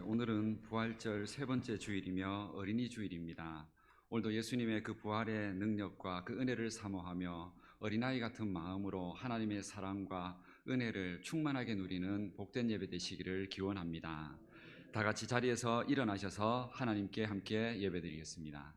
오늘은 부활절 세 번째 주일이며 어린이 주일입니다. 오늘도 예수님의 그 부활의 능력과 그 은혜를 사모하며 어린아이 같은 마음으로 하나님의 사랑과 은혜를 충만하게 누리는 복된 예배 되시기를 기원합니다. 다 같이 자리에서 일어나셔서 하나님께 함께 예배드리겠습니다.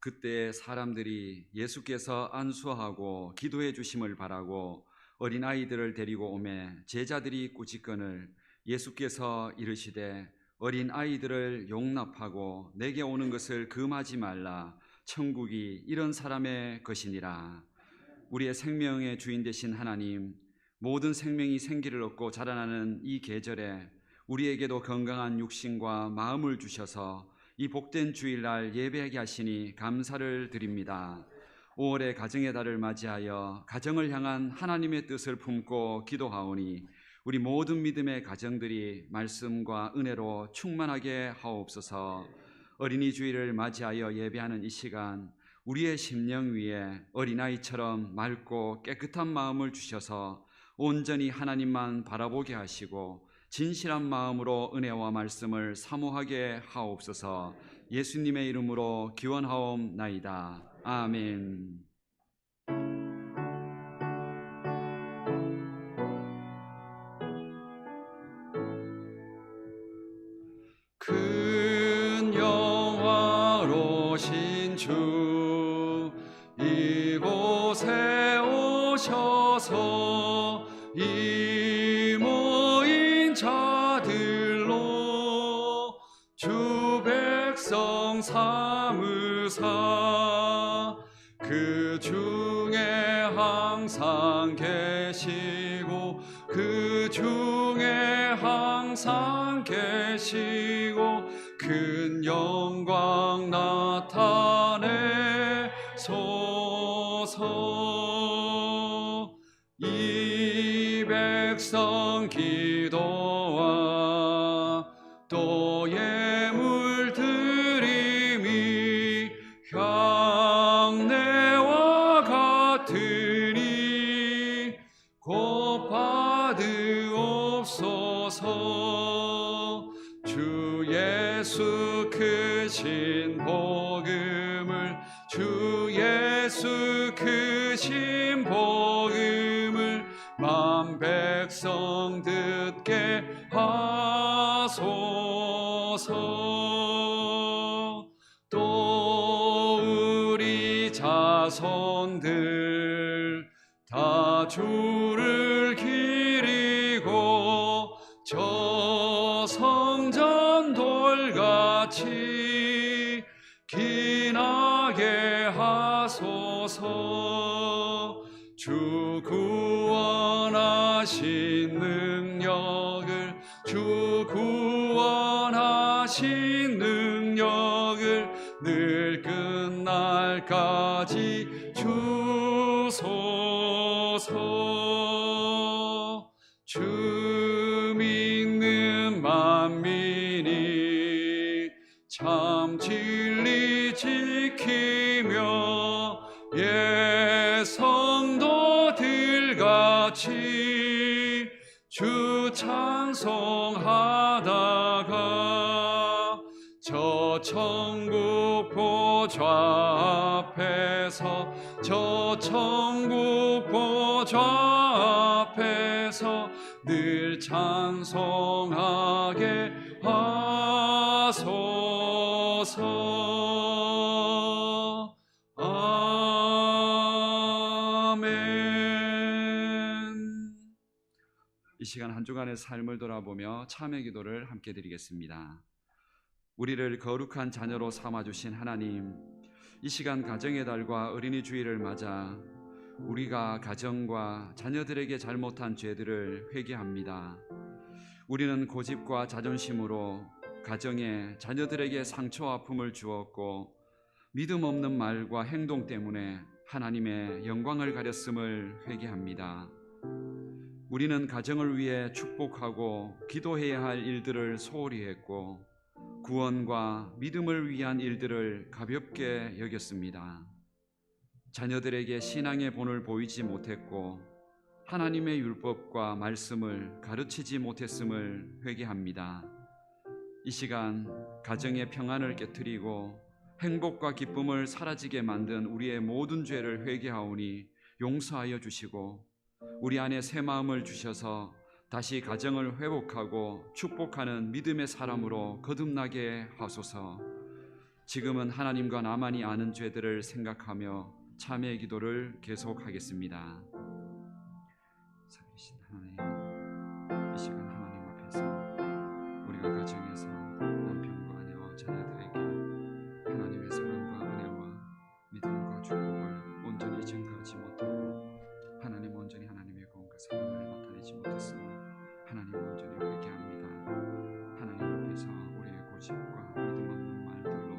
그때 사람들이 예수께서 안수하고 기도해 주심을 바라고 어린아이들을 데리고 오매 제자들이 꾸짖거늘 예수께서 이르시되 어린아이들을 용납하고 내게 오는 것을 금하지 말라. 천국이 이런 사람의 것이니라. 우리의 생명의 주인 되신 하나님, 모든 생명이 생기를 얻고 자라나는 이 계절에 우리에게도 건강한 육신과 마음을 주셔서 이 복된 주일날 예배하게 하시니 감사를 드립니다. 5월의 가정의 달을 맞이하여 가정을 향한 하나님의 뜻을 품고 기도하오니 우리 모든 믿음의 가정들이 말씀과 은혜로 충만하게 하옵소서. 어린이 주일을 맞이하여 예배하는 이 시간 우리의 심령 위에 어린아이처럼 맑고 깨끗한 마음을 주셔서 온전히 하나님만 바라보게 하시고 진실한 마음으로 은혜와 말씀을 사모하게 하옵소서. 예수님의 이름으로 기원하옵나이다. 아멘. 큰 영화로신 주 이곳에 오셔서 이 모인 자들로 주 백성 삼으사 그 중에 항상 계시고 그 중에 항상 계시고 큰 영광 나타내소서. 이 백성 기도와 또 예물 드림이 향내와 같으니 곧 받으옵소서. 주 예수 크신 복음을 주 예수 크신 복음을 만 백성 듣게 하소서. 또 우리 자손들 다 주를 기리고 저 성전 돌같이 기나게 하소서. 주 구원하신 능력을 주 구원하신 능력을 늘 끝날까지 주소서. 주 믿는 만민이 참 진리 지키며 예 성도들같이 주 찬송하다가 저 천국 보좌 앞에서 저 천국 보좌 앞에서 늘 찬송하게 하소서. 아멘. 이 시간 한 주간의 삶을 돌아보며 참회 기도를 함께 드리겠습니다. 우리를 거룩한 자녀로 삼아주신 하나님, 이 시간 가정의 달과 어린이 주일을 맞아 우리가 가정과 자녀들에게 잘못한 죄들을 회개합니다. 우리는 고집과 자존심으로 가정에 자녀들에게 상처와 아픔을 주었고 믿음 없는 말과 행동 때문에 하나님의 영광을 가렸음을 회개합니다. 우리는 가정을 위해 축복하고 기도해야 할 일들을 소홀히 했고 구원과 믿음을 위한 일들을 가볍게 여겼습니다. 자녀들에게 신앙의 본을 보이지 못했고 하나님의 율법과 말씀을 가르치지 못했음을 회개합니다. 이 시간 가정의 평안을 깨트리고 행복과 기쁨을 사라지게 만든 우리의 모든 죄를 회개하오니 용서하여 주시고 우리 안에 새 마음을 주셔서 다시 가정을 회복하고 축복하는 믿음의 사람으로 거듭나게 하소서. 지금은 하나님과 나만이 아는 죄들을 생각하며 참회의 기도를 계속하겠습니다. 살아계신 하나님, 이 시간 하나님 앞에서 우리가 가정에서 남편과 아내와 자녀들에게 하나님의 사랑과 은혜와 믿음과 축복을 온전히 증거하지 못하고 하나님 온전히 하나님의 구원과 사랑을 나타내지 못했으니 하나님 온전히 회개합니다. 하나님 앞에서 우리의 고집과 믿음 없는 말들로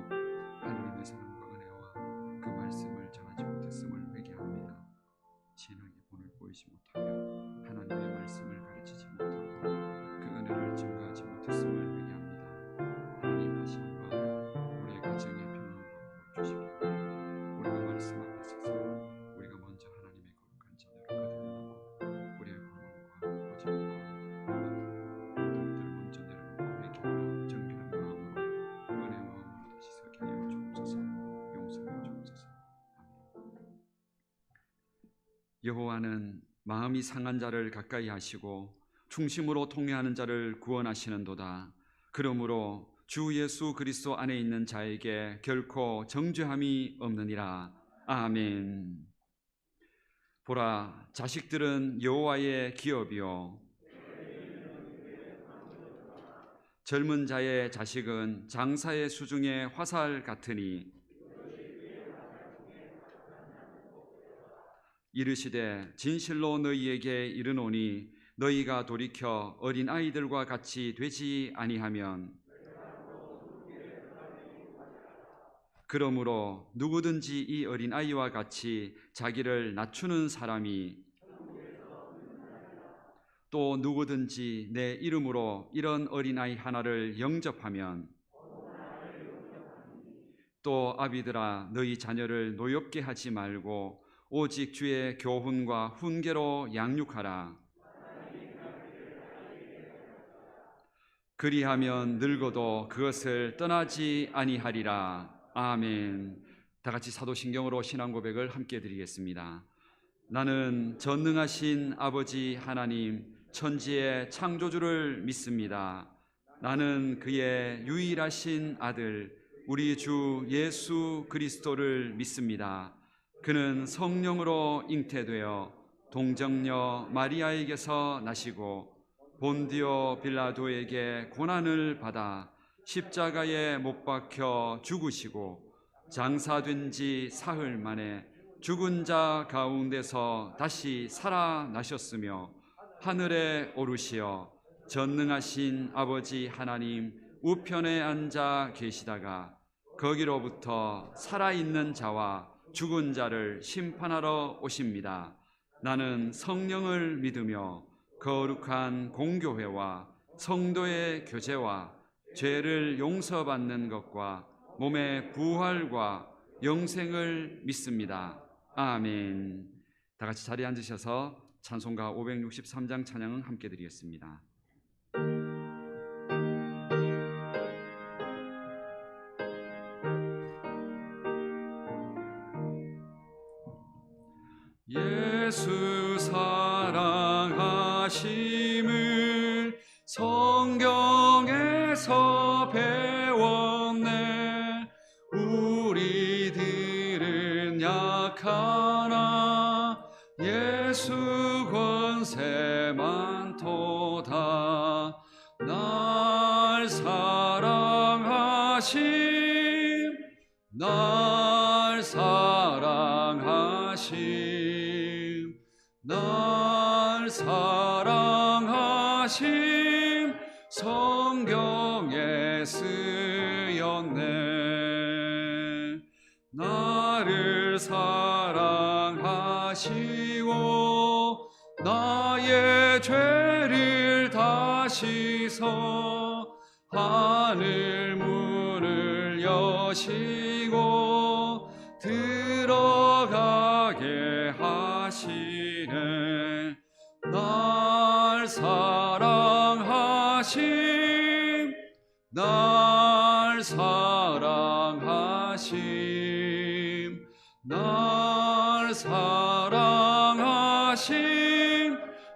하나님의 사랑과 은혜와 그 말씀을 전하지 못했음을 회개합니다. 신앙의 본을 보이지 못하며 하나님의 말씀을 가르치지 못하고 그 은혜를 증거하지 못했음을 회개합니다. 하나님 다시 한번 우리의 가정에 평안과 복을 주시기를 우리가 말씀 앞에 서서 우리가 먼저 하나님의 거룩한 자녀로 거듭나고 우리의 불만과 고집과 도들을 먼저 내려놓고 회개하며 정결한 마음으로 은혜의 마음으로 다시 서게 하여 주옵소서. 용서하여 주옵소서. 아멘. 여호와는 마음이 상한 자를 가까이 하시고 중심으로 통회하는 자를 구원하시는도다. 그러므로 주 예수 그리스도 안에 있는 자에게 결코 정죄함이 없느니라. 아멘. 보라, 자식들은 여호와의 기업이요 젊은 자의 자식은 장사의 수중의 화살 같으니 이르시되 진실로 너희에게 이르노니 너희가 돌이켜 어린 아이들과 같이 되지 아니하면 그러므로 누구든지 이 어린 아이와 같이 자기를 낮추는 사람이 또 누구든지 내 이름으로 이런 어린아이 하나를 영접하면 또 아비들아 너희 자녀를 노엽게 하지 말고 오직 주의 교훈과 훈계로 양육하라. 그리하면 늙어도 그것을 떠나지 아니하리라. 아멘. 다 같이 사도신경으로 신앙 고백을 함께 드리겠습니다. 나는 전능하신 아버지 하나님 천지의 창조주를 믿습니다. 나는 그의 유일하신 아들 우리 주 예수 그리스도를 믿습니다. 그는 성령으로 잉태되어 동정녀 마리아에게서 나시고 본디오 빌라도에게 고난을 받아 십자가에 못 박혀 죽으시고 장사된 지 사흘 만에 죽은 자 가운데서 다시 살아나셨으며 하늘에 오르시어 전능하신 아버지 하나님 우편에 앉아 계시다가 거기로부터 살아있는 자와 죽은 자를 심판하러 오십니다. 나는 성령을 믿으며 거룩한 공교회와 성도의 교제와 죄를 용서받는 것과 몸의 부활과 영생을 믿습니다. 아멘. 다 같이 자리에 앉으셔서 찬송가 563장 찬양을 함께 드리겠습니다. 예수 사랑하심을 성경에서 배웠네. 우리들은 약하나 예수 권세 많도다. 날 사랑하심 날 사랑하심 날 사랑하심 성경에 쓰였네. 나를 사랑하시고 나의 죄를 다 씻어 하늘 문을 여시고 들어가게 하시네. 날 사랑하심 날 사랑하심 날 사랑하심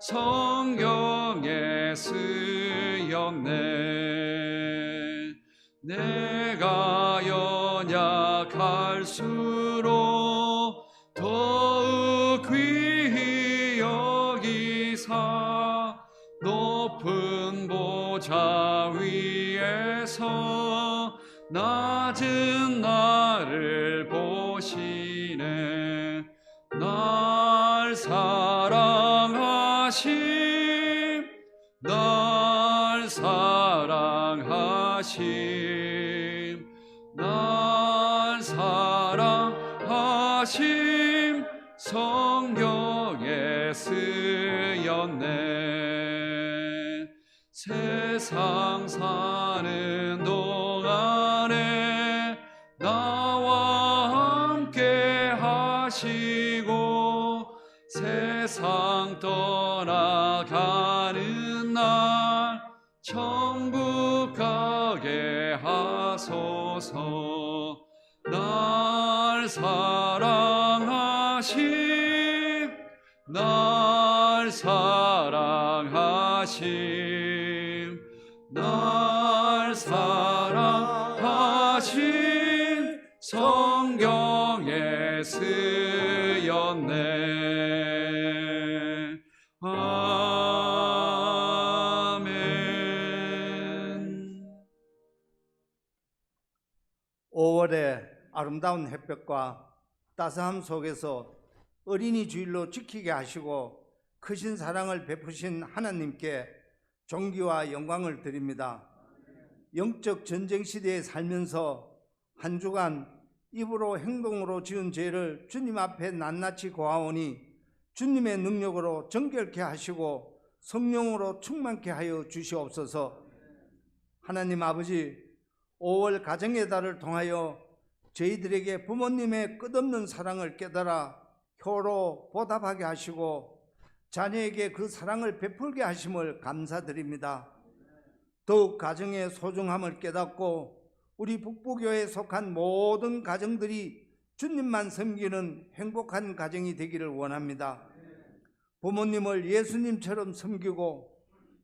성경에 쓰였네. 내가 연약할수록 더욱 귀히 여기사 높은 보좌 위에서 낮은 나를 보시네. 날 사랑하심 날 사랑하심 날 사랑하심 성경에 쓰였네. 세상 사는 동안에 나와 함께 하시고 세상 떠나가는 날 천국 가게 하소서. 날 사랑하심 날 사랑하심 날 사랑하심 성경에 쓰였네. 아멘. 5월의 아름다운 햇볕과 따스함 속에서 어린이 주일로 지키게 하시고 크신 사랑을 베푸신 하나님께 존귀와 영광을 드립니다. 영적 전쟁 시대에 살면서 한 주간 입으로 행동으로 지은 죄를 주님 앞에 낱낱이 고하오니 주님의 능력으로 정결케 하시고 성령으로 충만케 하여 주시옵소서. 하나님 아버지, 5월 가정의 달을 통하여 저희들에게 부모님의 끝없는 사랑을 깨달아 효로 보답하게 하시고 자녀에게 그 사랑을 베풀게 하심을 감사드립니다. 더욱 가정의 소중함을 깨닫고 우리 북부교회에 속한 모든 가정들이 주님만 섬기는 행복한 가정이 되기를 원합니다. 부모님을 예수님처럼 섬기고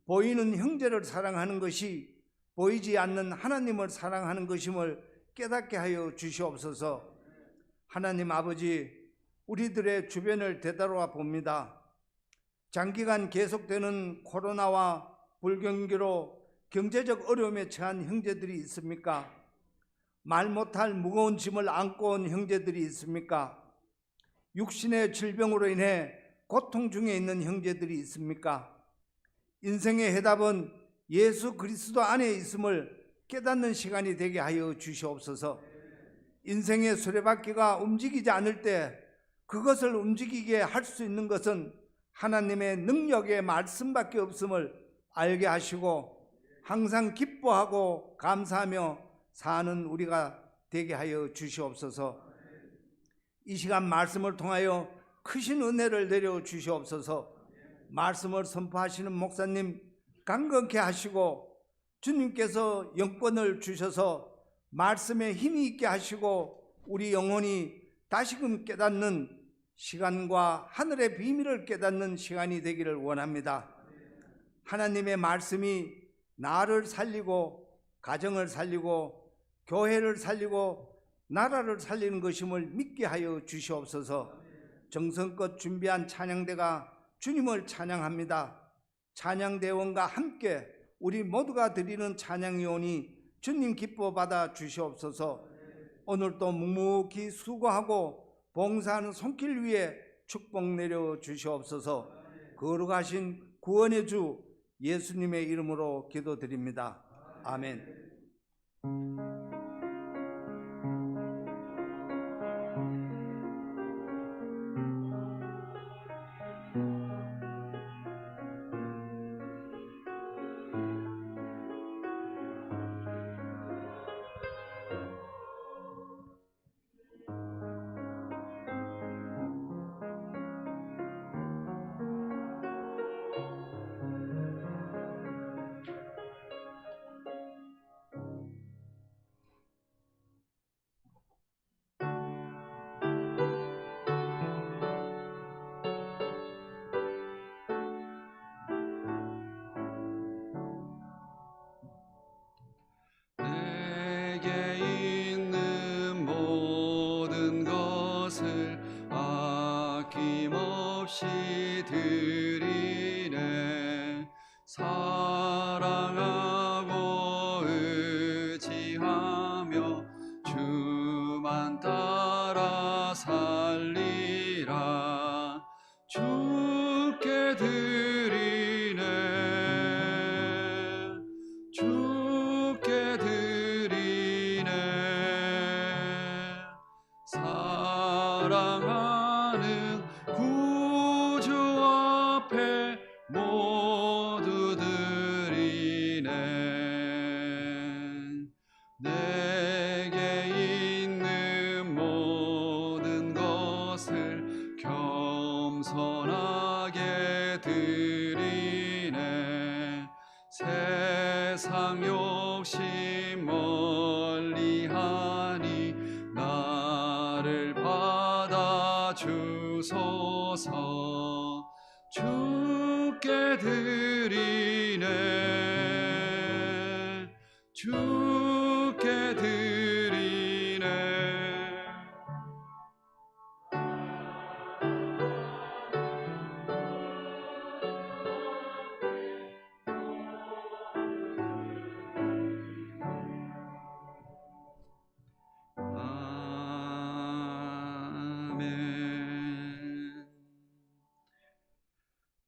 보이는 형제를 사랑하는 것이 보이지 않는 하나님을 사랑하는 것임을 깨닫게 하여 주시옵소서. 하나님 아버지, 우리들의 주변을 되돌아 봅니다. 장기간 계속되는 코로나와 불경기로 경제적 어려움에 처한 형제들이 있습니까? 말 못할 무거운 짐을 안고 온 형제들이 있습니까? 육신의 질병으로 인해 고통 중에 있는 형제들이 있습니까? 인생의 해답은 예수 그리스도 안에 있음을 깨닫는 시간이 되게 하여 주시옵소서. 인생의 수레바퀴가 움직이지 않을 때 그것을 움직이게 할 수 있는 것은 하나님의 능력의 말씀밖에 없음을 알게 하시고 항상 기뻐하고 감사하며 사는 우리가 되게 하여 주시옵소서. 이 시간 말씀을 통하여 크신 은혜를 내려 주시옵소서. 말씀을 선포하시는 목사님 강건케 하시고 주님께서 영권을 주셔서 말씀에 힘이 있게 하시고 우리 영혼이 다시금 깨닫는 시간과 하늘의 비밀을 깨닫는 시간이 되기를 원합니다. 하나님의 말씀이 나를 살리고 가정을 살리고 교회를 살리고 나라를 살리는 것임을 믿게 하여 주시옵소서. 정성껏 준비한 찬양대가 주님을 찬양합니다. 찬양대원과 함께 우리 모두가 드리는 찬양이 오니 주님 기뻐 받아 주시옵소서. 오늘도 묵묵히 수고하고 봉사하는 손길 위에 축복 내려 주시옵소서. 거룩하신 구원의 주 예수님의 이름으로 기도드립니다. 아멘. 드리네. 사랑하고 의지하며 주만 따라 살리라. 주께 드리네. 주께 드리네. 사랑하는 구주 앞에 모두 드리네. 내게 있는 모든 것을 겸손하게 드리네. 세상 욕심 멀리하니 나를 받아 주소서. 주께 드리네. 주께 드리네. 아멘.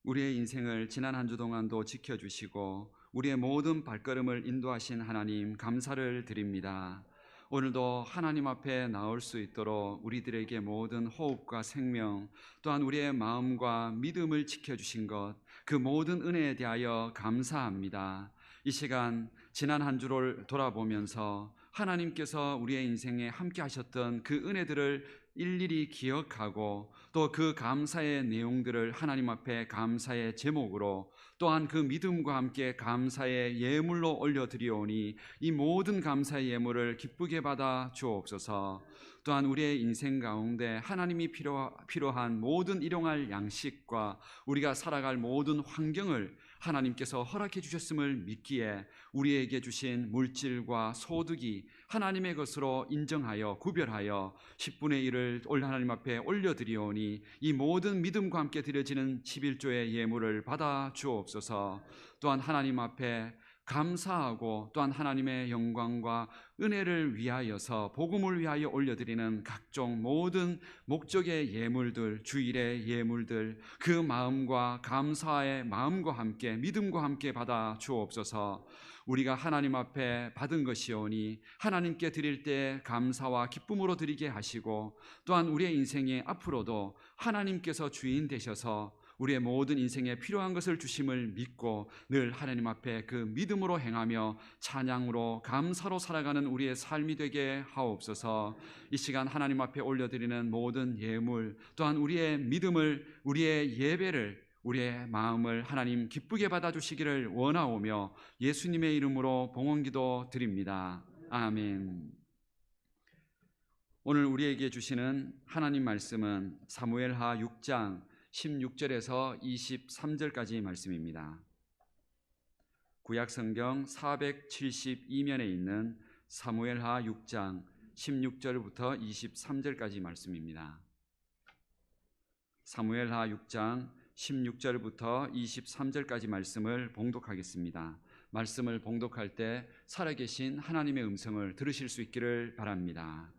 우리의 인생을 지난 한 주 동안도 지켜주시고 우리의 모든 발걸음을 인도하신 하나님 감사를 드립니다. 오늘도 하나님 앞에 나올 수 있도록 우리들에게 모든 호흡과 생명 또한 우리의 마음과 믿음을 지켜주신 것, 그 모든 은혜에 대하여 감사합니다. 이 시간 지난 한 주를 돌아보면서 하나님께서 우리의 인생에 함께 하셨던 그 은혜들을 일일이 기억하고 또 그 감사의 내용들을 하나님 앞에 감사의 제목으로 또한 그 믿음과 함께 감사의 예물로 올려드리오니 이 모든 감사의 예물을 기쁘게 받아 주옵소서. 또한 우리의 인생 가운데 하나님이 필요한 모든 일용할 양식과 우리가 살아갈 모든 환경을 하나님께서 허락해 주셨음을 믿기에 우리에게 주신 물질과 소득이 하나님의 것으로 인정하여 구별하여 10분의 1을 하나님 앞에 올려드리오니 이 모든 믿음과 함께 드려지는 11조의 예물을 받아 주옵소서. 또한 하나님 앞에 감사하고 또한 하나님의 영광과 은혜를 위하여서 복음을 위하여 올려드리는 각종 모든 목적의 예물들, 주일의 예물들, 그 마음과 감사의 마음과 함께 믿음과 함께 받아 주옵소서. 우리가 하나님 앞에 받은 것이오니 하나님께 드릴 때 감사와 기쁨으로 드리게 하시고, 또한 우리의 인생에 앞으로도 하나님께서 주인 되셔서 우리의 모든 인생에 필요한 것을 주심을 믿고 늘 하나님 앞에 그 믿음으로 행하며 찬양으로 감사로 살아가는 우리의 삶이 되게 하옵소서. 이 시간 하나님 앞에 올려드리는 모든 예물, 또한 우리의 믿음을, 우리의 예배를, 우리의 마음을 하나님 기쁘게 받아주시기를 원하오며 예수님의 이름으로 봉헌기도 드립니다. 아멘. 오늘 우리에게 주시는 하나님 말씀은 사무엘하 6장 16절에서 23절까지 말씀입니다. 구약성경 472면에 있는 사무엘하 6장 16절부터 23절까지 말씀입니다. 사무엘하 6장 16절부터 23절까지 말씀을 봉독하겠습니다. 말씀을 봉독할 때 살아계신 하나님의 음성을 들으실 수 있기를 바랍니다.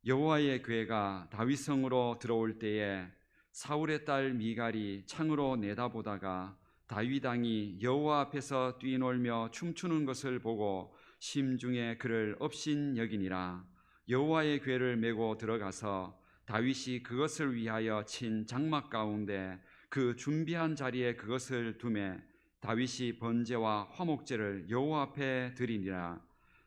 여호와의 궤가 다윗성으로 들어올 때에 사울의 딸 미갈이 창으로 내다보다가 다윗 왕이 여호와 앞에서 뛰놀며 춤추는 것을 보고 심중에 그를 업신여기니라. 여호와의 궤를 메고 들어가서 다윗이 그것을 위하여 친 장막 가운데 그 준비한 자리에 그것을 두매 다윗이 번제와 화목제를 여호와 앞에 드리니라.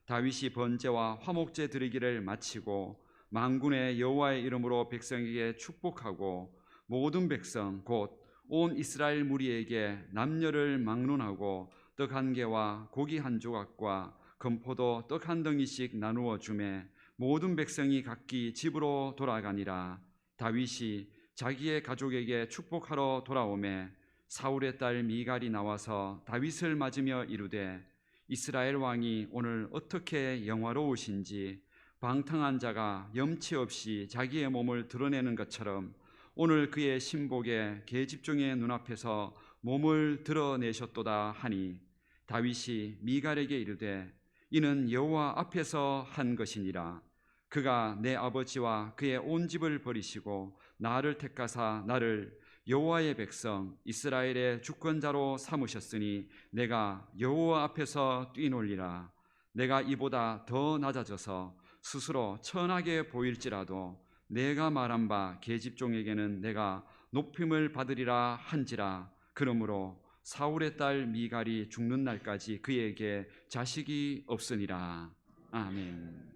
다윗이 번제와 화목제 드리기를 마치고 만군의 여호와의 이름으로 백성에게 축복하고 모든 백성 곧 온 이스라엘 무리에게 남녀를 막론하고 떡 한 개와 고기 한 조각과 건포도 떡 한 덩이씩 나누어 주매 모든 백성이 각기 집으로 돌아가니라. 다윗이 자기의 가족에게 축복하러 돌아오매 사울의 딸 미갈이 나와서 다윗을 맞으며 이르되 이스라엘 왕이 오늘 어떻게 영화로우신지 방탕한 자가 염치 없이 자기의 몸을 드러내는 것처럼 오늘 그의 신복의 계집종의 눈앞에서 몸을 드러내셨도다 하니 다윗이 미갈에게 이르되 이는 여호와 앞에서 한 것이니라. 그가 내 아버지와 그의 온 집을 버리시고 나를 택하사 나를 여호와의 백성 이스라엘의 주권자로 삼으셨으니 내가 여호와 앞에서 뛰놀리라. 내가 이보다 더 낮아져서 스스로 천하게 보일지라도 내가 말한 바 계집종에게는 내가 높임을 받으리라 한지라. 그러므로 사울의 딸 미갈이 죽는 날까지 그에게 자식이 없으니라. 아멘.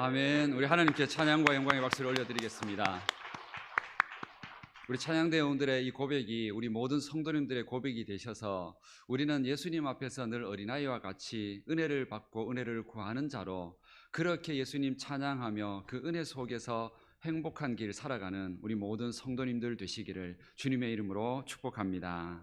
아멘. 우리 하나님께 찬양과 영광의 박수를 올려드리겠습니다. 우리 찬양대원들의 이 고백이 우리 모든 성도님들의 고백이 되셔서 우리는 예수님 앞에서 늘 어린아이와 같이 은혜를 받고 은혜를 구하는 자로 그렇게 예수님 찬양하며 그 은혜 속에서 행복한 길 살아가는 우리 모든 성도님들 되시기를 주님의 이름으로 축복합니다.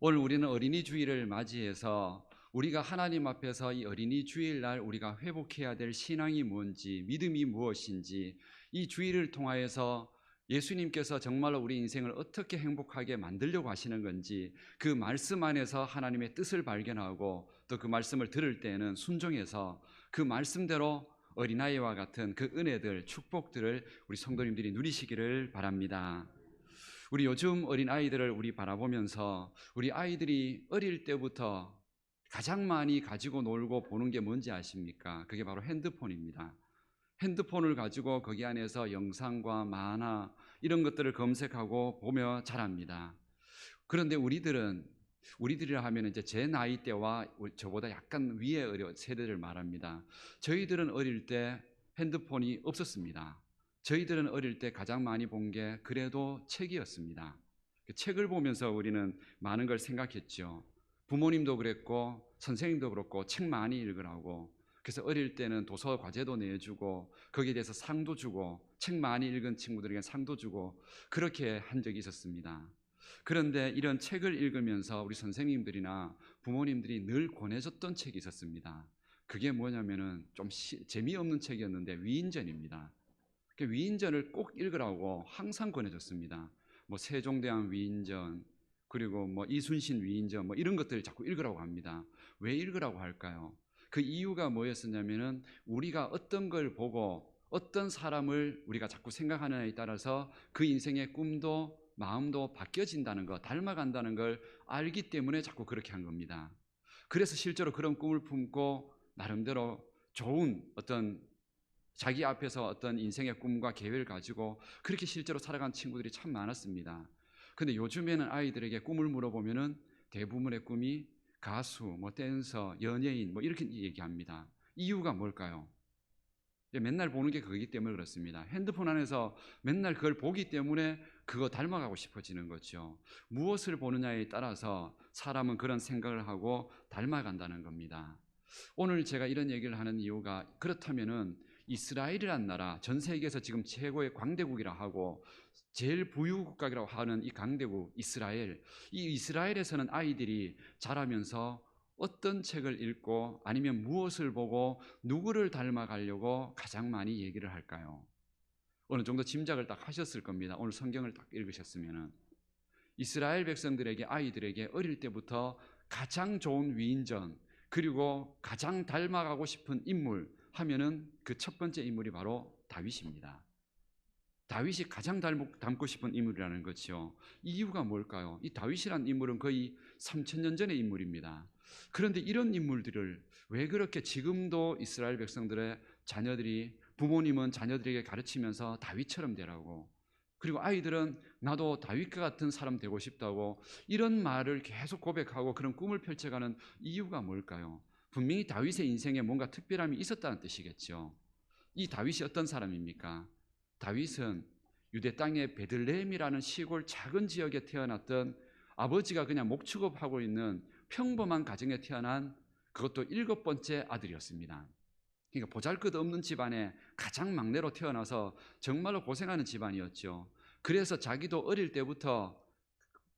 오늘 우리는 어린이 주일을 맞이해서 우리가 하나님 앞에서 이 어린이 주일날 우리가 회복해야 될 신앙이 뭔지, 믿음이 무엇인지, 이 주일을 통하여서 예수님께서 정말로 우리 인생을 어떻게 행복하게 만들려고 하시는 건지 그 말씀 안에서 하나님의 뜻을 발견하고 또 그 말씀을 들을 때에는 순종해서 그 말씀대로 어린아이와 같은 그 은혜들, 축복들을 우리 성도님들이 누리시기를 바랍니다. 우리 요즘 어린아이들을 우리 바라보면서 우리 아이들이 어릴 때부터 가장 많이 가지고 놀고 보는 게 뭔지 아십니까? 그게 바로 핸드폰입니다. 핸드폰을 가지고 거기 안에서 영상과 만화 이런 것들을 검색하고 보며 자랍니다. 그런데 우리들이라 하면 이제 제 나이 때와 저보다 약간 위의 세대를 말합니다. 저희들은 어릴 때 핸드폰이 없었습니다. 저희들은 어릴 때 가장 많이 본 게 그래도 책이었습니다. 책을 보면서 우리는 많은 걸 생각했죠. 부모님도 그랬고 선생님도 그렇고 책 많이 읽으라고. 그래서 어릴 때는 도서 과제도 내주고 거기에 대해서 상도 주고 책 많이 읽은 친구들에게 상도 주고 그렇게 한 적이 있었습니다. 그런데 이런 책을 읽으면서 우리 선생님들이나 부모님들이 늘 권해줬던 책이 있었습니다. 그게 뭐냐면은 좀 재미없는 책이었는데 위인전입니다. 그 위인전을 꼭 읽으라고 항상 권해줬습니다. 뭐 세종대왕 위인전 그리고 뭐 이순신 위인전 뭐 이런 것들을 자꾸 읽으라고 합니다. 왜 읽으라고 할까요? 그 이유가 뭐였었냐면은 우리가 어떤 걸 보고 어떤 사람을 우리가 자꾸 생각하느냐에 따라서 그 인생의 꿈도 마음도 바뀌어진다는 것, 닮아간다는 걸 알기 때문에 자꾸 그렇게 한 겁니다. 그래서 실제로 그런 꿈을 품고 나름대로 좋은 어떤 자기 앞에서 어떤 인생의 꿈과 계획을 가지고 그렇게 실제로 살아간 친구들이 참 많았습니다. 근데 요즘에는 아이들에게 꿈을 물어보면은 대부분의 꿈이 가수, 뭐 댄서, 연예인 뭐 이렇게 얘기합니다. 이유가 뭘까요? 맨날 보는 게 그거기 때문에 그렇습니다. 핸드폰 안에서 맨날 그걸 보기 때문에 그거 닮아가고 싶어지는 거죠. 무엇을 보느냐에 따라서 사람은 그런 생각을 하고 닮아간다는 겁니다. 오늘 제가 이런 얘기를 하는 이유가 그렇다면은 이스라엘이란 나라 전 세계에서 지금 최고의 강대국이라 하고 제일 부유국가라고 하는 이 강대국 이스라엘, 이 이스라엘에서는 아이들이 자라면서 어떤 책을 읽고 아니면 무엇을 보고 누구를 닮아가려고 가장 많이 얘기를 할까요? 어느 정도 짐작을 딱 하셨을 겁니다. 오늘 성경을 딱 읽으셨으면은 이스라엘 백성들에게 아이들에게 어릴 때부터 가장 좋은 위인전 그리고 가장 닮아가고 싶은 인물 하면은 그 첫 번째 인물이 바로 다윗입니다. 다윗이 가장 닮고 싶은 인물이라는 거죠. 이유가 뭘까요? 이 다윗이란 인물은 거의 3000년 전의 인물입니다. 그런데 이런 인물들을 왜 그렇게 지금도 이스라엘 백성들의 자녀들이 부모님은 자녀들에게 가르치면서 다윗처럼 되라고 그리고 아이들은 나도 다윗과 같은 사람 되고 싶다고 이런 말을 계속 고백하고 그런 꿈을 펼쳐가는 이유가 뭘까요? 분명히 다윗의 인생에 뭔가 특별함이 있었다는 뜻이겠죠. 이 다윗이 어떤 사람입니까? 다윗은 유대 땅의 베들레헴이라는 시골 작은 지역에 태어났던 아버지가 그냥 목축업하고 있는 평범한 가정에 태어난 그것도 7번째 아들이었습니다. 그러니까 보잘것없는 집안에 가장 막내로 태어나서 정말로 고생하는 집안이었죠. 그래서 자기도 어릴 때부터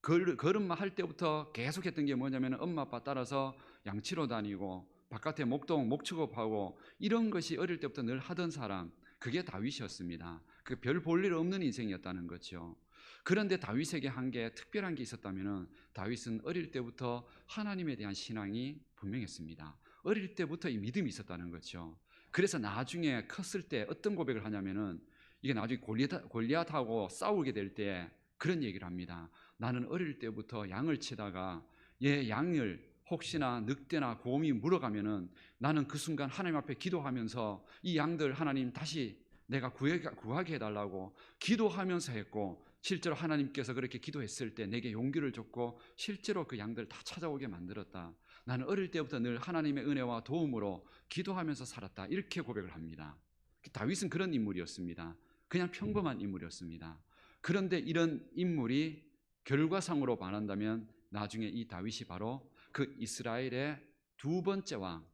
걸음마 할 때부터 계속했던 게 뭐냐면 엄마 아빠 따라서 양치로 다니고 바깥에 목축업하고 이런 것이 어릴 때부터 늘 하던 사람, 그게 다윗이었습니다. 그 별 볼 일 없는 인생이었다는 거죠. 그런데 다윗에게 한 게 특별한 게 있었다면 다윗은 어릴 때부터 하나님에 대한 신앙이 분명했습니다. 어릴 때부터 이 믿음이 있었다는 거죠. 그래서 나중에 컸을 때 어떤 고백을 하냐면은 이게 나중에 골리앗하고 싸우게 될 때 그런 얘기를 합니다. 나는 어릴 때부터 양을 치다가 얘 양을 혹시나 늑대나 곰이 물어가면은 나는 그 순간 하나님 앞에 기도하면서 이 양들 하나님 다시 내가 구하게 해달라고 기도하면서 했고 실제로 하나님께서 그렇게 기도했을 때 내게 용기를 줬고 실제로 그 양들 다 찾아오게 만들었다. 나는 어릴 때부터 늘 하나님의 은혜와 도움으로 기도하면서 살았다. 이렇게 고백을 합니다. 다윗은 그런 인물이었습니다. 그냥 평범한 인물이었습니다. 그런데 이런 인물이 결과상으로 말한다면 나중에 이 다윗이 바로 그 이스라엘의 두 번째 왕,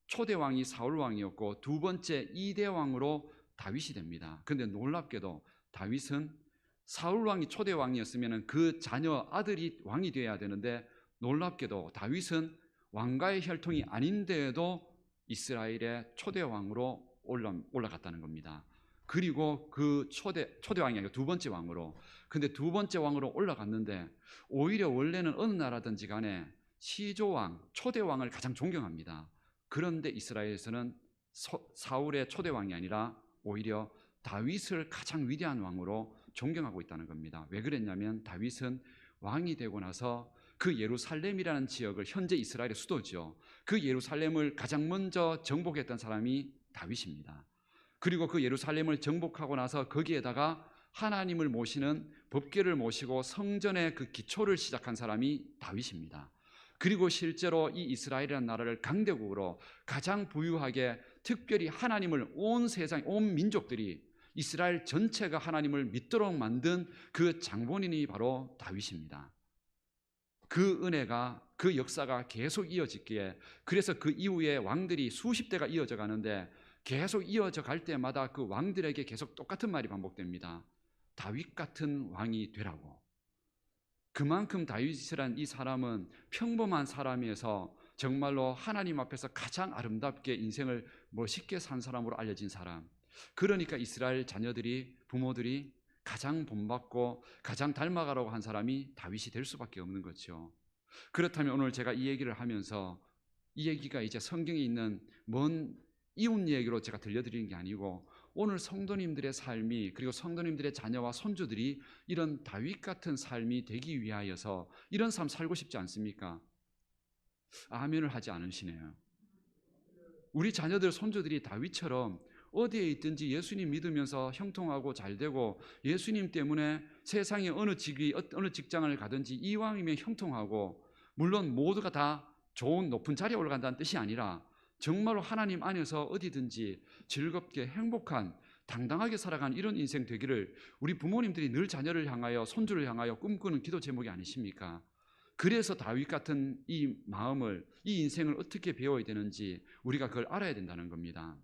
초대 왕이 사울 왕이었고 두 번째 2대 왕으로 다윗이 됩니다. 그런데 놀랍게도 다윗은 사울 왕이 초대 왕이었으면 그 자녀 아들이 왕이 되어야 되는데 놀랍게도 다윗은 왕가의 혈통이 아닌데도 이스라엘의 초대 왕으로 올라갔다는 겁니다. 그리고 그 초대 왕이 아니고 두 번째 왕으로. 근데 두 번째 왕으로 올라갔는데 오히려 원래는 어느 나라든지 간에 시조왕, 초대 왕을 가장 존경합니다. 그런데 이스라엘에서는 사울의 초대 왕이 아니라 오히려 다윗을 가장 위대한 왕으로 존경하고 있다는 겁니다. 왜 그랬냐면 다윗은 왕이 되고 나서 그 예루살렘이라는 지역을, 현재 이스라엘의 수도죠, 그 예루살렘을 가장 먼저 정복했던 사람이 다윗입니다. 그리고 그 예루살렘을 정복하고 나서 거기에다가 하나님을 모시는 법궤를 모시고 성전의 그 기초를 시작한 사람이 다윗입니다. 그리고 실제로 이 이스라엘이라는 나라를 강대국으로 가장 부유하게, 특별히 하나님을 온 세상, 온 민족들이 이스라엘 전체가 하나님을 믿도록 만든 그 장본인이 바로 다윗입니다. 그 은혜가, 그 역사가 계속 이어지기에, 그래서 그 이후에 왕들이 수십 대가 이어져 가는데 계속 이어져 갈 때마다 그 왕들에게 계속 똑같은 말이 반복됩니다. 다윗 같은 왕이 되라고. 그만큼 다윗이란 이 사람은 평범한 사람에서 정말로 하나님 앞에서 가장 아름답게 인생을 멋있게 산 사람으로 알려진 사람. 그러니까 이스라엘 자녀들이, 부모들이 가장 본받고 가장 닮아가라고 한 사람이 다윗이 될 수밖에 없는 거죠. 그렇다면 오늘 제가 이 얘기를 하면서, 이 얘기가 이제 성경에 있는 먼 이웃 얘기로 제가 들려드리는 게 아니고, 오늘 성도님들의 삶이, 그리고 성도님들의 자녀와 손주들이 이런 다윗 같은 삶이 되기 위하여서 이런 삶 살고 싶지 않습니까? 아멘을 하지 않으시네요. 우리 자녀들, 손주들이 다윗처럼 어디에 있든지 예수님 믿으면서 형통하고 잘되고, 예수님 때문에 세상의 어느 직장을 가든지 이왕이면 형통하고, 물론 모두가 다 좋은 높은 자리에 올라간다는 뜻이 아니라 정말로 하나님 안에서 어디든지 즐겁게 행복한 당당하게 살아가는 이런 인생 되기를 우리 부모님들이 늘 자녀를 향하여, 손주를 향하여 꿈꾸는 기도 제목이 아니십니까? 그래서 다윗 같은 이 마음을, 이 인생을 어떻게 배워야 되는지 우리가 그걸 알아야 된다는 겁니다.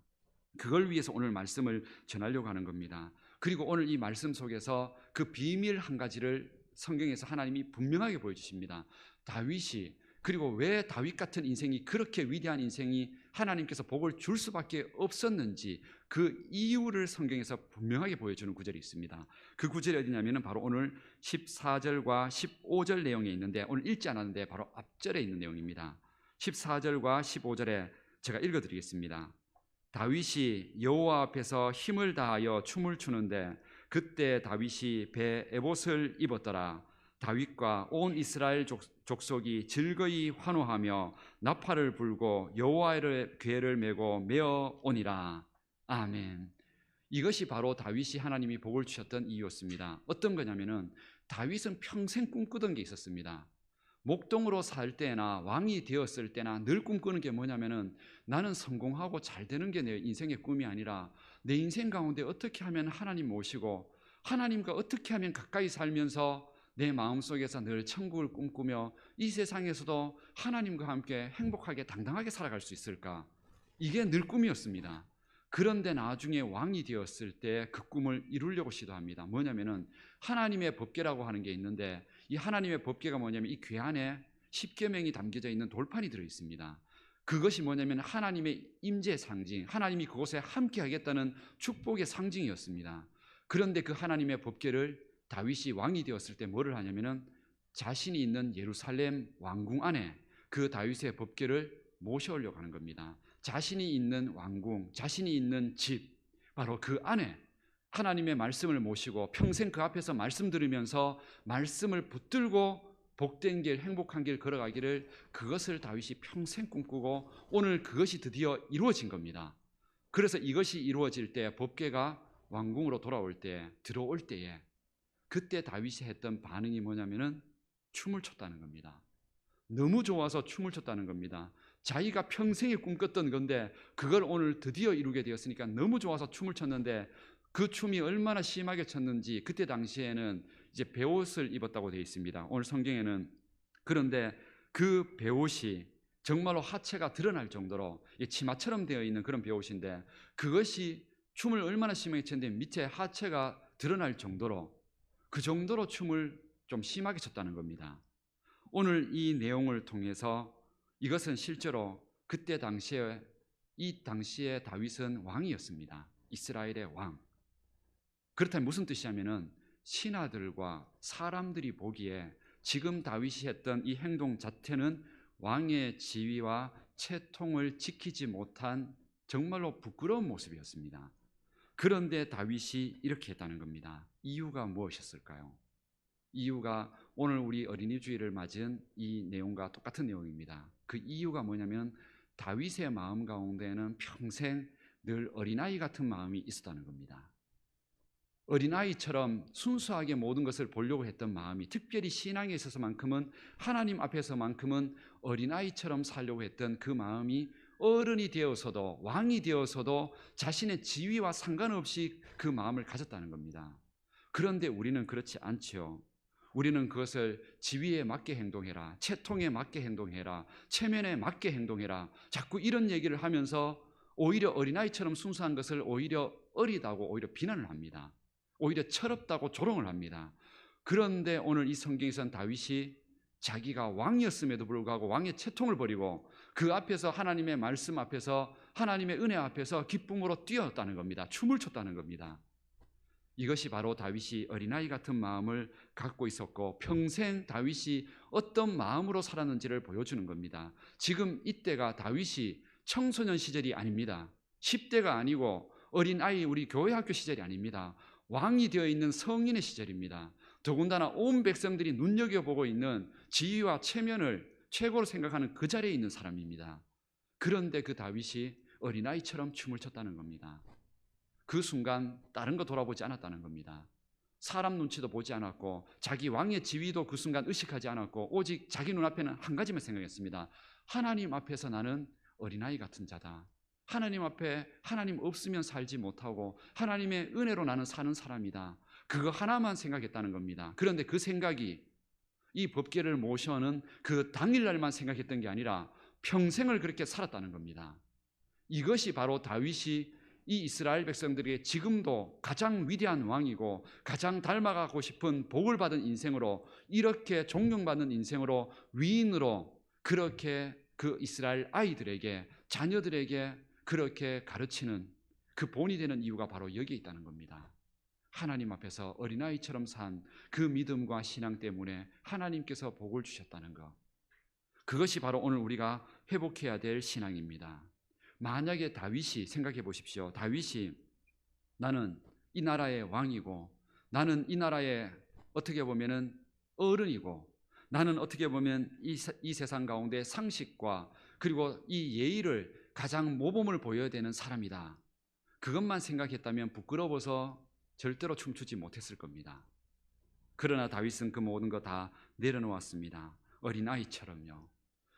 그걸 위해서 오늘 말씀을 전하려고 하는 겁니다. 그리고 오늘 이 말씀 속에서 그 비밀 한 가지를 성경에서 하나님이 분명하게 보여주십니다. 다윗이, 그리고 왜 다윗 같은 인생이, 그렇게 위대한 인생이 하나님께서 복을 줄 수밖에 없었는지 그 이유를 성경에서 분명하게 보여주는 구절이 있습니다. 그 구절이 어디냐면 바로 오늘 14절과 15절 내용에 있는데, 오늘 읽지 않았는데 바로 앞절에 있는 내용입니다. 14절과 15절에 제가 읽어드리겠습니다. 다윗이 여호와 앞에서 힘을 다하여 춤을 추는데 그때 다윗이 배 에봇을 입었더라. 다윗과 온 이스라엘 족속이 즐거이 환호하며 나팔을 불고 여호와의 궤를 메고 메어 오니라. 아멘. 이것이 바로 다윗이 하나님이 복을 주셨던 이유였습니다. 어떤 거냐면은 다윗은 평생 꿈꾸던 게 있었습니다. 목동으로 살 때나 왕이 되었을 때나 늘 꿈꾸는 게 뭐냐면은, 나는 성공하고 잘 되는 게 내 인생의 꿈이 아니라 내 인생 가운데 어떻게 하면 하나님 모시고 하나님과 어떻게 하면 가까이 살면서 내 마음속에서 늘 천국을 꿈꾸며 이 세상에서도 하나님과 함께 행복하게 당당하게 살아갈 수 있을까? 이게 늘 꿈이었습니다. 그런데 나중에 왕이 되었을 때 그 꿈을 이루려고 시도합니다. 뭐냐면은 하나님의 법궤라고 하는 게 있는데, 이 하나님의 법궤가 뭐냐면 이 궤 안에 십계명이 담겨져 있는 돌판이 들어 있습니다. 그것이 뭐냐면 하나님의 임재 상징, 하나님이 그곳에 함께 하겠다는 축복의 상징이었습니다. 그런데 그 하나님의 법궤를 다윗이 왕이 되었을 때 뭐를 하냐면은 자신이 있는 예루살렘 왕궁 안에 그 다윗의 법궤를 모셔오려고 하는 겁니다. 자신이 있는 왕궁, 자신이 있는 집, 바로 그 안에 하나님의 말씀을 모시고 평생 그 앞에서 말씀 들으면서 말씀을 붙들고 복된 길, 행복한 길 걸어가기를, 그것을 다윗이 평생 꿈꾸고 오늘 그것이 드디어 이루어진 겁니다. 그래서 이것이 이루어질 때, 법궤가 왕궁으로 돌아올 때, 들어올 때에 그때 다윗이 했던 반응이 뭐냐면은 춤을 췄다는 겁니다. 너무 좋아서 춤을 췄다는 겁니다. 자기가 평생에 꿈꿨던 건데 그걸 오늘 드디어 이루게 되었으니까 너무 좋아서 춤을 췄는데 그 춤이 얼마나 심하게 췄는지 그때 당시에는 이제 베옷을 입었다고 되어 있습니다. 오늘 성경에는. 그런데 그 베옷이 정말로 하체가 드러날 정도로 치마처럼 되어 있는 그런 베옷인데 그것이 춤을 얼마나 심하게 췄는데 밑에 하체가 드러날 정도로 그 정도로 춤을 좀 심하게 췄다는 겁니다. 오늘 이 내용을 통해서 이것은 실제로 그때 당시에 이 당시에 다윗은 왕이었습니다. 이스라엘의 왕. 그렇다면 무슨 뜻이냐면은 신하들과 사람들이 보기에 지금 다윗이 했던 이 행동 자체는 왕의 지위와 채통을 지키지 못한 정말로 부끄러운 모습이었습니다. 그런데 다윗이 이렇게 했다는 겁니다. 이유가 무엇이었을까요? 이유가 오늘 우리 어린이 주일을 맞은 이 내용과 똑같은 내용입니다. 그 이유가 뭐냐면 다윗의 마음 가운데는 평생 늘 어린아이 같은 마음이 있었다는 겁니다. 어린아이처럼 순수하게 모든 것을 보려고 했던 마음이, 특별히 신앙에 있어서만큼은 하나님 앞에서만큼은 어린아이처럼 살려고 했던 그 마음이 어른이 되어서도 왕이 되어서도 자신의 지위와 상관없이 그 마음을 가졌다는 겁니다. 그런데 우리는 그렇지 않지요. 우리는 그것을 지위에 맞게 행동해라, 채통에 맞게 행동해라, 체면에 맞게 행동해라, 자꾸 이런 얘기를 하면서 오히려 어린아이처럼 순수한 것을 오히려 어리다고 오히려 비난을 합니다. 오히려 철없다고 조롱을 합니다. 그런데 오늘 이 성경에서는 다윗이 자기가 왕이었음에도 불구하고 왕의 채통을 버리고 그 앞에서 하나님의 말씀 앞에서 하나님의 은혜 앞에서 기쁨으로 뛰었다는 겁니다. 춤을 췄다는 겁니다. 이것이 바로 다윗이 어린아이 같은 마음을 갖고 있었고 평생 다윗이 어떤 마음으로 살았는지를 보여주는 겁니다. 지금 이때가 다윗이 청소년 시절이 아닙니다. 10대가 아니고 어린아이 우리 교회 학교 시절이 아닙니다. 왕이 되어 있는 성인의 시절입니다. 더군다나 온 백성들이 눈여겨보고 있는 지위와 체면을 최고로 생각하는 그 자리에 있는 사람입니다. 그런데 그 다윗이 어린아이처럼 춤을 췄다는 겁니다. 그 순간 다른 거 돌아보지 않았다는 겁니다. 사람 눈치도 보지 않았고 자기 왕의 지위도 그 순간 의식하지 않았고 오직 자기 눈앞에는 한 가지만 생각했습니다. 하나님 앞에서 나는 어린아이 같은 자다. 하나님 앞에 하나님 없으면 살지 못하고 하나님의 은혜로 나는 사는 사람이다. 그거 하나만 생각했다는 겁니다. 그런데 그 생각이 이 법궤를 모셔오는 그 당일날만 생각했던 게 아니라 평생을 그렇게 살았다는 겁니다. 이것이 바로 다윗이 이 이스라엘 백성들에게 지금도 가장 위대한 왕이고 가장 닮아가고 싶은 복을 받은 인생으로 이렇게 존경받는 인생으로 위인으로 그렇게 그 이스라엘 아이들에게 자녀들에게 그렇게 가르치는 그 본이 되는 이유가 바로 여기에 있다는 겁니다. 하나님 앞에서 어린아이처럼 산 그 믿음과 신앙 때문에 하나님께서 복을 주셨다는 것. 그것이 바로 오늘 우리가 회복해야 될 신앙입니다. 만약에 다윗이 생각해 보십시오. 다윗이 나는 이 나라의 왕이고 나는 이 나라의 어떻게 보면은 어른이고 나는 어떻게 보면 이 세상 가운데 상식과 그리고 이 예의를 가장 모범을 보여야 되는 사람이다. 그것만 생각했다면 부끄러워서 절대로 춤추지 못했을 겁니다. 그러나 다윗은 그 모든 거 다 내려놓았습니다. 어린아이처럼요.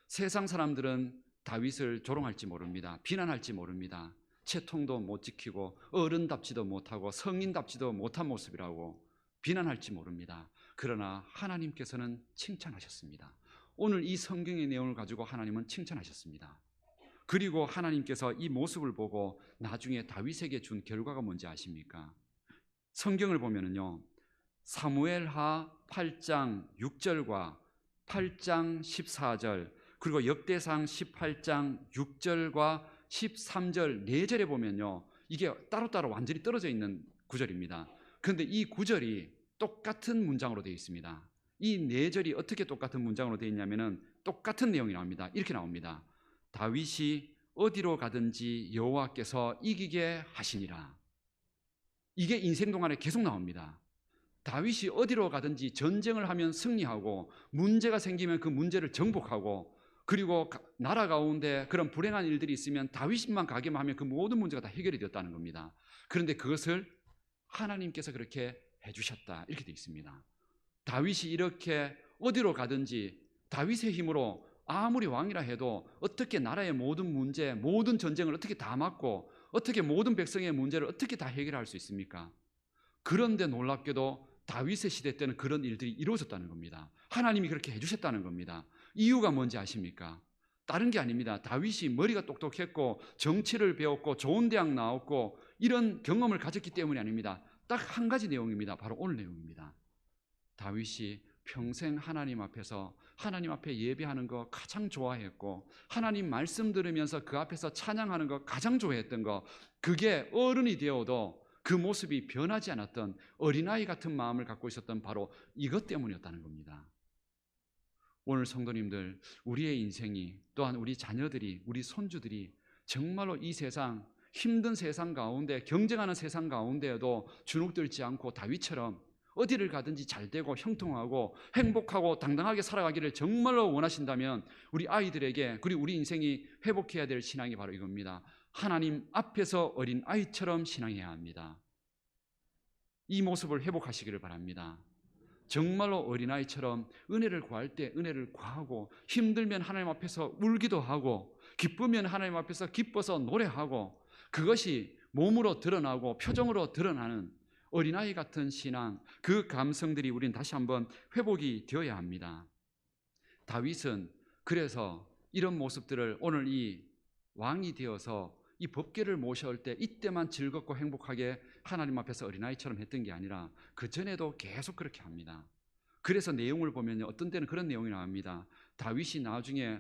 세상 사람들은 다윗을 조롱할지 모릅니다. 비난할지 모릅니다. 채통도 못 지키고 어른답지도 못하고 성인답지도 못한 모습이라고 비난할지 모릅니다. 그러나 하나님께서는 칭찬하셨습니다. 오늘 이 성경의 내용을 가지고 하나님은 칭찬하셨습니다. 그리고 하나님께서 이 모습을 보고 나중에 다윗에게 준 결과가 뭔지 아십니까? 성경을 보면은요, 사무엘하 8장 6절과 8장 14절 그리고 역대상 18장 6절과 13절 4절에 보면요, 이게 따로따로 완전히 떨어져 있는 구절입니다. 그런데 이 구절이 똑같은 문장으로 되어 있습니다. 이 4절이 어떻게 똑같은 문장으로 되어 있냐면은 똑같은 내용이 나옵니다. 이렇게 나옵니다. 다윗이 어디로 가든지 여호와께서 이기게 하시니라. 이게 인생 동안에 계속 나옵니다. 다윗이 어디로 가든지 전쟁을 하면 승리하고 문제가 생기면 그 문제를 정복하고 그리고 나라 가운데 그런 불행한 일들이 있으면 다윗만 가게만 하면 그 모든 문제가 다 해결이 되었다는 겁니다. 그런데 그것을 하나님께서 그렇게 해주셨다 이렇게 되어 있습니다. 다윗이 이렇게 어디로 가든지 다윗의 힘으로 아무리 왕이라 해도 어떻게 나라의 모든 문제, 모든 전쟁을 어떻게 다 막고 어떻게 모든 백성의 문제를 어떻게 다 해결할 수 있습니까? 그런데 놀랍게도 다윗의 시대 때는 그런 일들이 이루어졌다는 겁니다. 하나님이 그렇게 해주셨다는 겁니다. 이유가 뭔지 아십니까? 다른 게 아닙니다. 다윗이 머리가 똑똑했고 정치를 배웠고 좋은 대학 나왔고 이런 경험을 가졌기 때문이 아닙니다. 딱 한 가지 내용입니다. 바로 오늘 내용입니다. 다윗이 평생 하나님 앞에서 하나님 앞에 예배하는 거 가장 좋아했고 하나님 말씀 들으면서 그 앞에서 찬양하는 거 가장 좋아했던 거, 그게 어른이 되어도 그 모습이 변하지 않았던 어린아이 같은 마음을 갖고 있었던 바로 이것 때문이었다는 겁니다. 오늘 성도님들, 우리의 인생이, 또한 우리 자녀들이, 우리 손주들이 정말로 이 세상, 힘든 세상 가운데, 경쟁하는 세상 가운데에도 주눅들지 않고 다윗처럼 어디를 가든지 잘되고 형통하고 행복하고 당당하게 살아가기를 정말로 원하신다면 우리 아이들에게, 그리고 우리 인생이 회복해야 될 신앙이 바로 이겁니다. 하나님 앞에서 어린 아이처럼 신앙해야 합니다. 이 모습을 회복하시기를 바랍니다. 정말로 어린아이처럼 은혜를 구할 때 은혜를 구하고, 힘들면 하나님 앞에서 울기도 하고, 기쁘면 하나님 앞에서 기뻐서 노래하고, 그것이 몸으로 드러나고 표정으로 드러나는 어린아이 같은 신앙, 그 감성들이 우리는 다시 한번 회복이 되어야 합니다. 다윗은 그래서 이런 모습들을 오늘 이 왕이 되어서 이 법궤를 모셔올 때 이때만 즐겁고 행복하게 하나님 앞에서 어린아이처럼 했던 게 아니라 그 전에도 계속 그렇게 합니다. 그래서 내용을 보면요, 어떤 때는 그런 내용이 나옵니다. 다윗이 나중에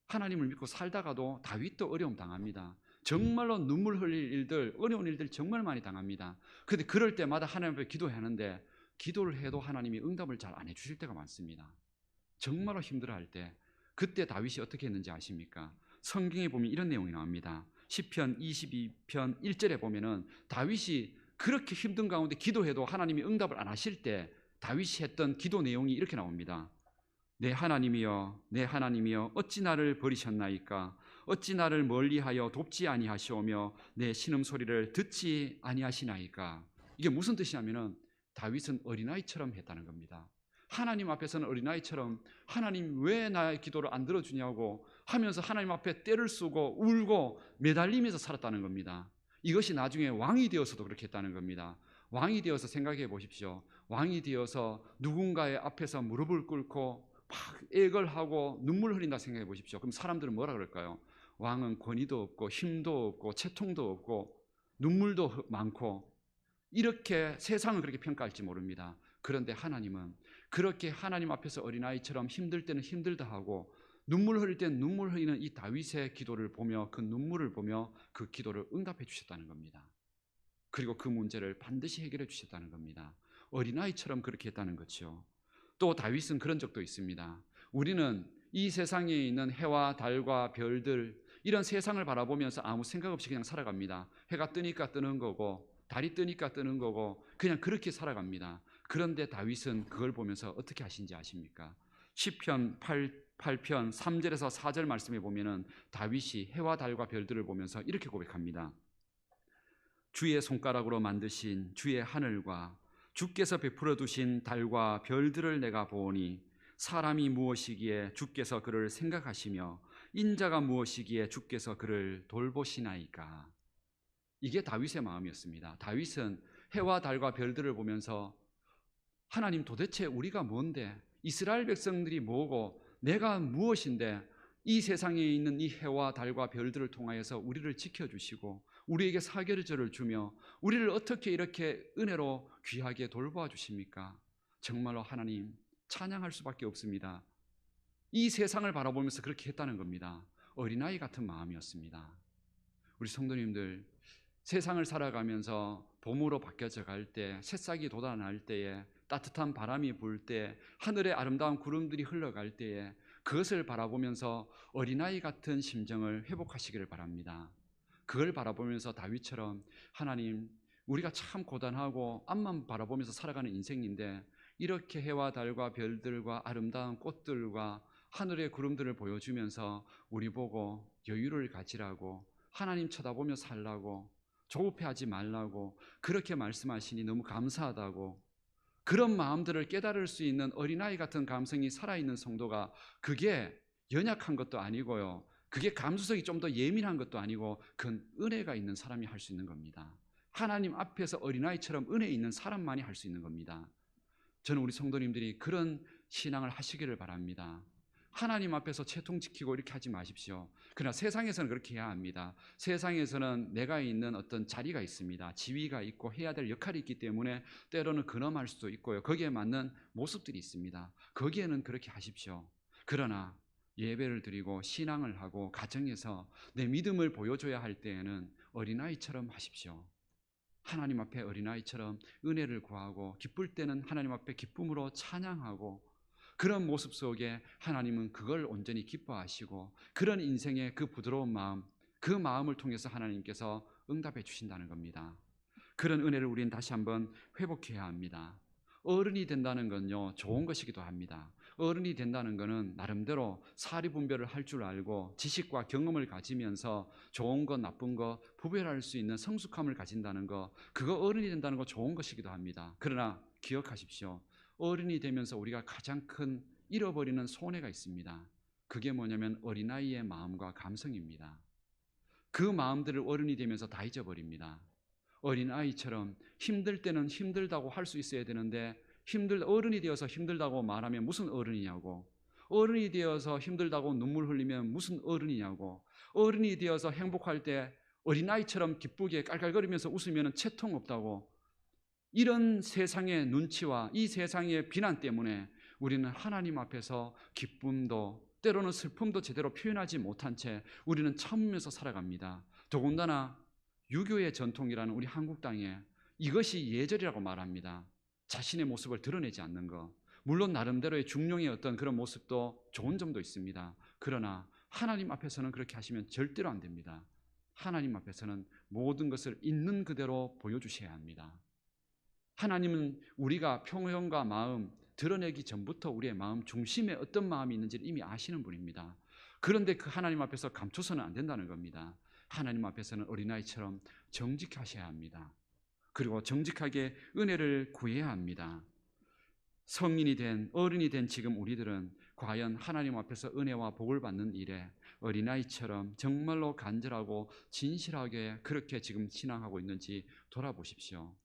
하나님을 믿고 살다가도 다윗도 어려움 당합니다. 정말로 눈물 흘릴 일들, 어려운 일들 정말 많이 당합니다. 그런데 그럴 때마다 하나님 앞에 기도하는데 기도를 해도 하나님이 응답을 잘 안 해주실 때가 많습니다. 정말로 힘들어할 때, 그때 다윗이 어떻게 했는지 아십니까? 성경에 보면 이런 내용이 나옵니다. 시편 22편 1절에 보면은 다윗이 그렇게 힘든 가운데 기도해도 하나님이 응답을 안 하실 때 다윗이 했던 기도 내용이 이렇게 나옵니다. 내 하나님이여, 내 하나님이여, 어찌 나를 버리셨나이까? 어찌 나를 멀리하여 돕지 아니하시오며 내 신음소리를 듣지 아니하시나이까? 이게 무슨 뜻이냐면은 다윗은 어린아이처럼 했다는 겁니다. 하나님 앞에서는 어린아이처럼 하나님 왜 나의 기도를 안 들어주냐고 하면서 하나님 앞에 떼를 쓰고 울고 매달리면서 살았다는 겁니다. 이것이 나중에 왕이 되어서도 그렇게 했다는 겁니다. 왕이 되어서 생각해 보십시오. 왕이 되어서 누군가의 앞에서 무릎을 꿇고 막 애걸하고 눈물 흘린다 생각해 보십시오. 그럼 사람들은 뭐라 그럴까요? 왕은 권위도 없고 힘도 없고 채통도 없고 눈물도 많고, 이렇게 세상은 그렇게 평가할지 모릅니다. 그런데 하나님은 그렇게 하나님 앞에서 어린아이처럼 힘들 때는 힘들다 하고 눈물 흘릴 때는 눈물 흘리는 이 다윗의 기도를 보며, 그 눈물을 보며 그 기도를 응답해 주셨다는 겁니다. 그리고 그 문제를 반드시 해결해 주셨다는 겁니다. 어린아이처럼 그렇게 했다는 거죠. 또 다윗은 그런 적도 있습니다. 우리는 이 세상에 있는 해와 달과 별들, 이런 세상을 바라보면서 아무 생각 없이 그냥 살아갑니다. 해가 뜨니까 뜨는 거고 달이 뜨니까 뜨는 거고 그냥 그렇게 살아갑니다. 그런데 다윗은 그걸 보면서 어떻게 하신지 아십니까? 시편 8편 3절에서 4절 말씀에 보면은 다윗이 해와 달과 별들을 보면서 이렇게 고백합니다. 주의 손가락으로 만드신 주의 하늘과 주께서 베풀어 두신 달과 별들을 내가 보오니 사람이 무엇이기에 주께서 그를 생각하시며 인자가 무엇이기에 주께서 그를 돌보시나이까. 이게 다윗의 마음이었습니다. 다윗은 해와 달과 별들을 보면서 하나님, 도대체 우리가 뭔데, 이스라엘 백성들이 뭐고 내가 무엇인데 이 세상에 있는 이 해와 달과 별들을 통하여서 우리를 지켜주시고 우리에게 사계절을 주며 우리를 어떻게 이렇게 은혜로 귀하게 돌보아 주십니까? 정말로 하나님 찬양할 수밖에 없습니다. 이 세상을 바라보면서 그렇게 했다는 겁니다. 어린아이 같은 마음이었습니다. 우리 성도님들, 세상을 살아가면서 봄으로 바뀌어져 갈 때, 새싹이 돋아날 때에, 따뜻한 바람이 불 때, 하늘의 아름다운 구름들이 흘러갈 때에 그것을 바라보면서 어린아이 같은 심정을 회복하시기를 바랍니다. 그걸 바라보면서 다윗처럼 하나님, 우리가 참 고단하고 앞만 바라보면서 살아가는 인생인데 이렇게 해와 달과 별들과 아름다운 꽃들과 하늘의 구름들을 보여주면서 우리 보고 여유를 가지라고, 하나님 쳐다보며 살라고, 조급해하지 말라고 그렇게 말씀하시니 너무 감사하다고, 그런 마음들을 깨달을 수 있는 어린아이 같은 감성이 살아있는 성도가 그게 연약한 것도 아니고요. 그게 감수성이 좀 더 예민한 것도 아니고 그건 은혜가 있는 사람이 할 수 있는 겁니다. 하나님 앞에서 어린아이처럼 은혜 있는 사람만이 할 수 있는 겁니다. 저는 우리 성도님들이 그런 신앙을 하시기를 바랍니다. 하나님 앞에서 채통지키고 이렇게 하지 마십시오. 그러나 세상에서는 그렇게 해야 합니다. 세상에서는 내가 있는 어떤 자리가 있습니다. 지위가 있고 해야 될 역할이 있기 때문에 때로는 근엄할 수도 있고요. 거기에 맞는 모습들이 있습니다. 거기에는 그렇게 하십시오. 그러나 예배를 드리고 신앙을 하고 가정에서 내 믿음을 보여줘야 할 때에는 어린아이처럼 하십시오. 하나님 앞에 어린아이처럼 은혜를 구하고 기쁠 때는 하나님 앞에 기쁨으로 찬양하고 그런 모습 속에 하나님은 그걸 온전히 기뻐하시고 그런 인생의 그 부드러운 마음, 그 마음을 통해서 하나님께서 응답해 주신다는 겁니다. 그런 은혜를 우리는 다시 한번 회복해야 합니다. 어른이 된다는 건요, 좋은 것이기도 합니다. 어른이 된다는 것은 나름대로 사리분별을 할 줄 알고 지식과 경험을 가지면서 좋은 것, 나쁜 것 구별할 수 있는 성숙함을 가진다는 것, 그거 어른이 된다는 거 좋은 것이기도 합니다. 그러나 기억하십시오. 어른이 되면서 우리가 가장 큰 잃어버리는 손해가 있습니다. 그게 뭐냐면 어린아이의 마음과 감성입니다. 그 마음들을 어른이 되면서 다 잊어버립니다. 어린아이처럼 힘들 때는 힘들다고 할 수 있어야 되는데 어른이 되어서 힘들다고 말하면 무슨 어른이냐고, 어른이 되어서 힘들다고 눈물 흘리면 무슨 어른이냐고, 어른이 되어서 행복할 때 어린아이처럼 기쁘게 깔깔거리면서 웃으면 채통 없다고, 이런 세상의 눈치와 이 세상의 비난 때문에 우리는 하나님 앞에서 기쁨도 때로는 슬픔도 제대로 표현하지 못한 채 우리는 참으면서 살아갑니다. 더군다나 유교의 전통이라는 우리 한국 땅에 이것이 예절이라고 말합니다. 자신의 모습을 드러내지 않는 것. 물론 나름대로의 중용의 어떤 그런 모습도 좋은 점도 있습니다. 그러나 하나님 앞에서는 그렇게 하시면 절대로 안 됩니다. 하나님 앞에서는 모든 것을 있는 그대로 보여주셔야 합니다. 하나님은 우리가 평형과 마음 드러내기 전부터 우리의 마음 중심에 어떤 마음이 있는지를 이미 아시는 분입니다. 그런데 그 하나님 앞에서 감춰서는 안 된다는 겁니다. 하나님 앞에서는 어린아이처럼 정직하셔야 합니다. 그리고 정직하게 은혜를 구해야 합니다. 성인이 된 어른이 된 지금 우리들은 과연 하나님 앞에서 은혜와 복을 받는 일에 어린아이처럼 정말로 간절하고 진실하게 그렇게 지금 신앙하고 있는지 돌아보십시오.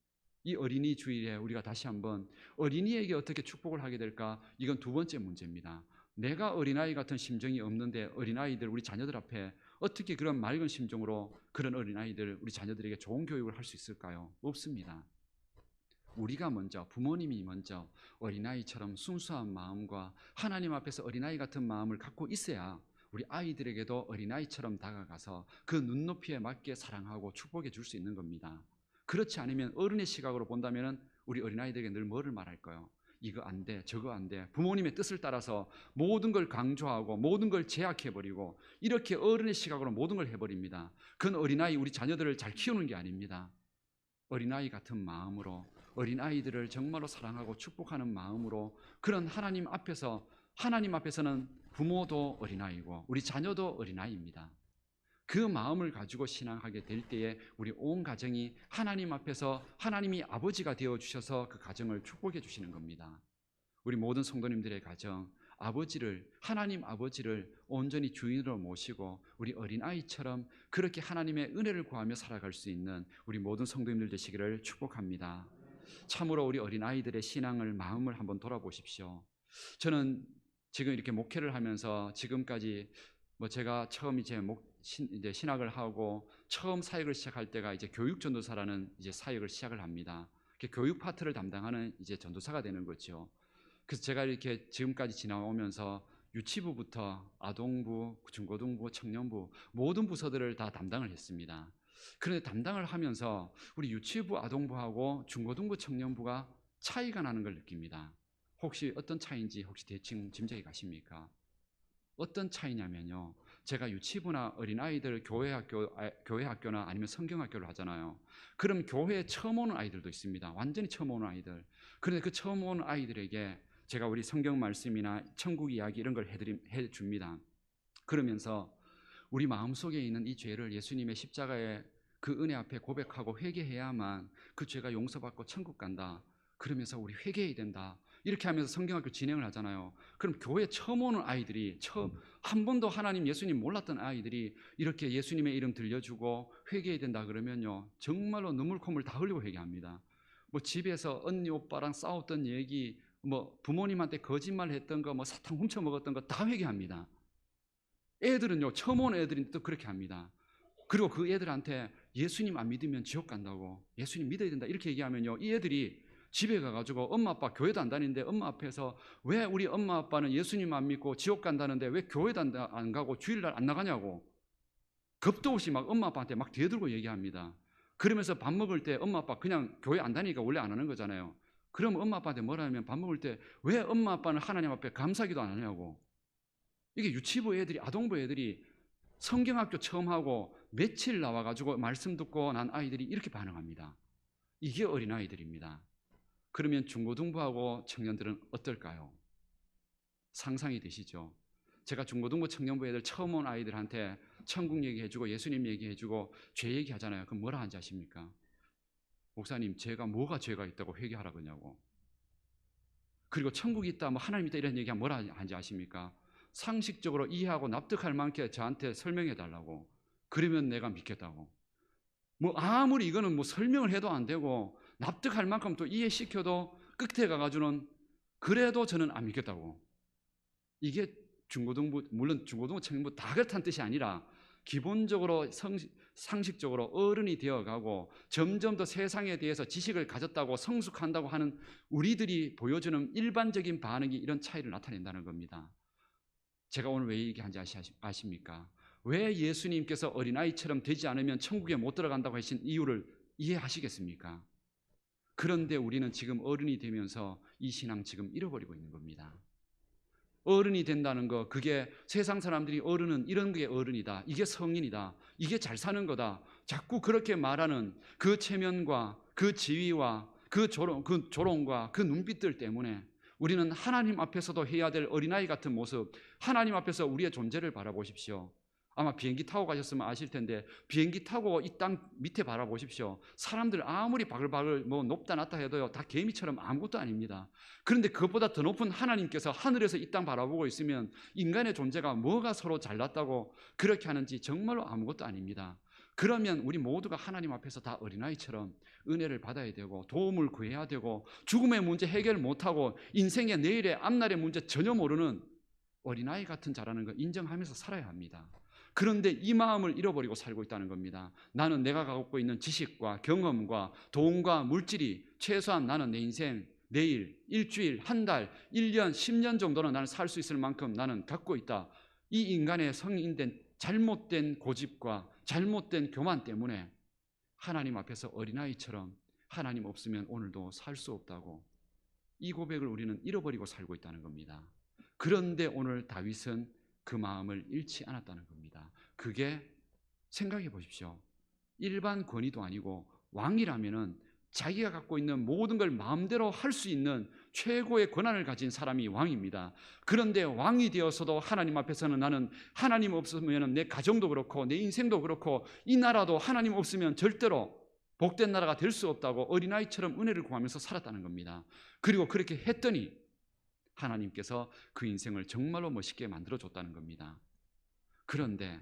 이 어린이 주일에 우리가 다시 한번 어린이에게 어떻게 축복을 하게 될까? 이건 두 번째 문제입니다. 내가 어린아이 같은 심정이 없는데 어린아이들, 우리 자녀들 앞에 어떻게 그런 맑은 심정으로 그런 어린아이들, 우리 자녀들에게 좋은 교육을 할 수 있을까요? 없습니다. 우리가 먼저, 부모님이 먼저 어린아이처럼 순수한 마음과 하나님 앞에서 어린아이 같은 마음을 갖고 있어야 우리 아이들에게도 어린아이처럼 다가가서 그 눈높이에 맞게 사랑하고 축복해 줄 수 있는 겁니다. 그렇지 않으면 어른의 시각으로 본다면 우리 어린아이들에게 늘 뭐를 말할까요? 이거 안 돼, 저거 안 돼. 부모님의 뜻을 따라서 모든 걸 강조하고 모든 걸 제약해버리고 이렇게 어른의 시각으로 모든 걸 해버립니다. 그건 어린아이, 우리 자녀들을 잘 키우는 게 아닙니다. 어린아이 같은 마음으로 어린아이들을 정말로 사랑하고 축복하는 마음으로 그런 하나님 앞에서는 부모도 어린아이고 우리 자녀도 어린아이입니다. 그 마음을 가지고 신앙하게 될 때에 우리 온 가정이 하나님 앞에서 하나님이 아버지가 되어주셔서 그 가정을 축복해 주시는 겁니다. 우리 모든 성도님들의 가정, 하나님 아버지를 온전히 주인으로 모시고 우리 어린아이처럼 그렇게 하나님의 은혜를 구하며 살아갈 수 있는 우리 모든 성도님들 되시기를 축복합니다. 참으로 우리 어린아이들의 신앙을, 마음을 한번 돌아보십시오. 저는 지금 이렇게 목회를 하면서 지금까지 제가 처음 이제 신학을 하고 처음 사역을 시작할 때가 이제 교육 전도사라는 이제 사역을 시작을 합니다. 교육 파트를 담당하는 이제 전도사가 되는 거죠. 그래서 제가 이렇게 지금까지 지나오면서 유치부부터 아동부, 중고등부, 청년부 모든 부서들을 다 담당을 했습니다. 그런데 담당을 하면서 우리 유치부, 아동부하고 중고등부, 청년부가 차이가 나는 걸 느낍니다. 혹시 어떤 차이인지 혹시 대충 짐작이 가십니까? 어떤 차이냐면요. 제가 유치부나 어린아이들 교회 학교나 아니면 성경학교를 하잖아요. 그럼 교회에 처음 오는 아이들도 있습니다. 완전히 처음 오는 아이들. 그런데 그 처음 오는 아이들에게 제가 우리 성경 말씀이나 천국 이야기 이런 걸 해줍니다. 그러면서 우리 마음속에 있는 이 죄를 예수님의 십자가의 그 은혜 앞에 고백하고 회개해야만 그 죄가 용서받고 천국 간다. 그러면서 우리 회개해야 된다. 이렇게 하면서 성경학교 진행을 하잖아요. 그럼 교회 처음 오는 아이들이 한 번도 하나님 예수님 몰랐던 아이들이 이렇게 예수님의 이름 들려주고 회개해야 된다 그러면요, 정말로 눈물 콧물 다 흘리고 회개합니다. 뭐 집에서 언니 오빠랑 싸웠던 얘기, 뭐 부모님한테 거짓말 했던 거, 뭐 사탕 훔쳐 먹었던 거 다 회개합니다. 애들은요, 처음 오는 애들은 또 그렇게 합니다. 그리고 그 애들한테 예수님 안 믿으면 지옥 간다고, 예수님 믿어야 된다 이렇게 얘기하면요, 이 애들이 집에 가가지고 엄마 아빠 교회도 안 다니는데 엄마 앞에서 왜 우리 엄마 아빠는 예수님 안 믿고 지옥 간다는데 왜 교회도 안 가고 주일날 안 나가냐고 겁도 없이 막 엄마 아빠한테 막 대들고 얘기합니다. 그러면서 밥 먹을 때 엄마 아빠 그냥 교회 안 다니니까 원래 안 하는 거잖아요. 그럼 엄마 아빠한테 뭐라 하면 밥 먹을 때 왜 엄마 아빠는 하나님 앞에 감사기도 안 하냐고. 이게 유치부 애들이, 아동부 애들이 성경학교 처음 하고 며칠 나와가지고 말씀 듣고 난 아이들이 이렇게 반응합니다. 이게 어린아이들입니다. 그러면 중고등부하고 청년들은 어떨까요? 상상이 되시죠? 제가 중고등부 청년부 애들 처음 온 아이들한테 천국 얘기해주고 예수님 얘기해주고 죄 얘기하잖아요. 그럼 뭐라 하는지 아십니까? 목사님, 제가 뭐가 죄가 있다고 회개하라 그러냐고. 그리고 천국이 있다, 뭐 하나님 있다 이런 얘기하면 뭐라 하는지 아십니까? 상식적으로 이해하고 납득할 만큼 저한테 설명해 달라고. 그러면 내가 믿겠다고. 뭐 아무리 이거는 뭐 설명을 해도 안 되고 납득할 만큼 또 이해시켜도 끝에 가가지고는 그래도 저는 안 믿겠다고. 이게 중고등부, 물론 중고등부 청년부 다 그렇다는 뜻이 아니라 기본적으로 상식적으로 어른이 되어가고 점점 더 세상에 대해서 지식을 가졌다고 성숙한다고 하는 우리들이 보여주는 일반적인 반응이 이런 차이를 나타낸다는 겁니다. 제가 오늘 왜 얘기한지 아십니까? 왜 예수님께서 어린아이처럼 되지 않으면 천국에 못 들어간다고 하신 이유를 이해하시겠습니까? 그런데 우리는 지금 어른이 되면서 이 신앙 지금 잃어버리고 있는 겁니다. 어른이 된다는 거, 그게 세상 사람들이 어른은 이런 게 어른이다, 이게 성인이다, 이게 잘 사는 거다, 자꾸 그렇게 말하는 그 체면과 그 지위와 그 조롱과 그 눈빛들 때문에 우리는 하나님 앞에서도 해야 될 어린아이 같은 모습, 하나님 앞에서 우리의 존재를 바라보십시오. 아마 비행기 타고 가셨으면 아실 텐데 비행기 타고 이 땅 밑에 바라보십시오. 사람들 아무리 바글바글 뭐 높다 낮다 해도요, 다 개미처럼 아무것도 아닙니다. 그런데 그것보다 더 높은 하나님께서 하늘에서 이 땅 바라보고 있으면 인간의 존재가 뭐가 서로 잘났다고 그렇게 하는지 정말로 아무것도 아닙니다. 그러면 우리 모두가 하나님 앞에서 다 어린아이처럼 은혜를 받아야 되고 도움을 구해야 되고 죽음의 문제 해결 못하고 인생의 내일의 앞날의 문제 전혀 모르는 어린아이 같은 자라는 거 인정하면서 살아야 합니다. 그런데 이 마음을 잃어버리고 살고 있다는 겁니다. 나는 내가 갖고 있는 지식과 경험과 돈과 물질이 최소한 나는 내 인생, 내일, 일주일, 한 달, 1년, 10년 정도는 나는 살 수 있을 만큼 나는 갖고 있다. 이 인간의 성인된 잘못된 고집과 잘못된 교만 때문에 하나님 앞에서 어린아이처럼 하나님 없으면 오늘도 살 수 없다고, 이 고백을 우리는 잃어버리고 살고 있다는 겁니다. 그런데 오늘 다윗은 그 마음을 잃지 않았다는 겁니다. 그게, 생각해 보십시오. 일반 권위도 아니고 왕이라면은 자기가 갖고 있는 모든 걸 마음대로 할 수 있는 최고의 권한을 가진 사람이 왕입니다. 그런데 왕이 되어서도 하나님 앞에서는 나는 하나님 없으면 내 가정도 그렇고 내 인생도 그렇고 이 나라도 하나님 없으면 절대로 복된 나라가 될 수 없다고 어린아이처럼 은혜를 구하면서 살았다는 겁니다. 그리고 그렇게 했더니 하나님께서 그 인생을 정말로 멋있게 만들어줬다는 겁니다. 그런데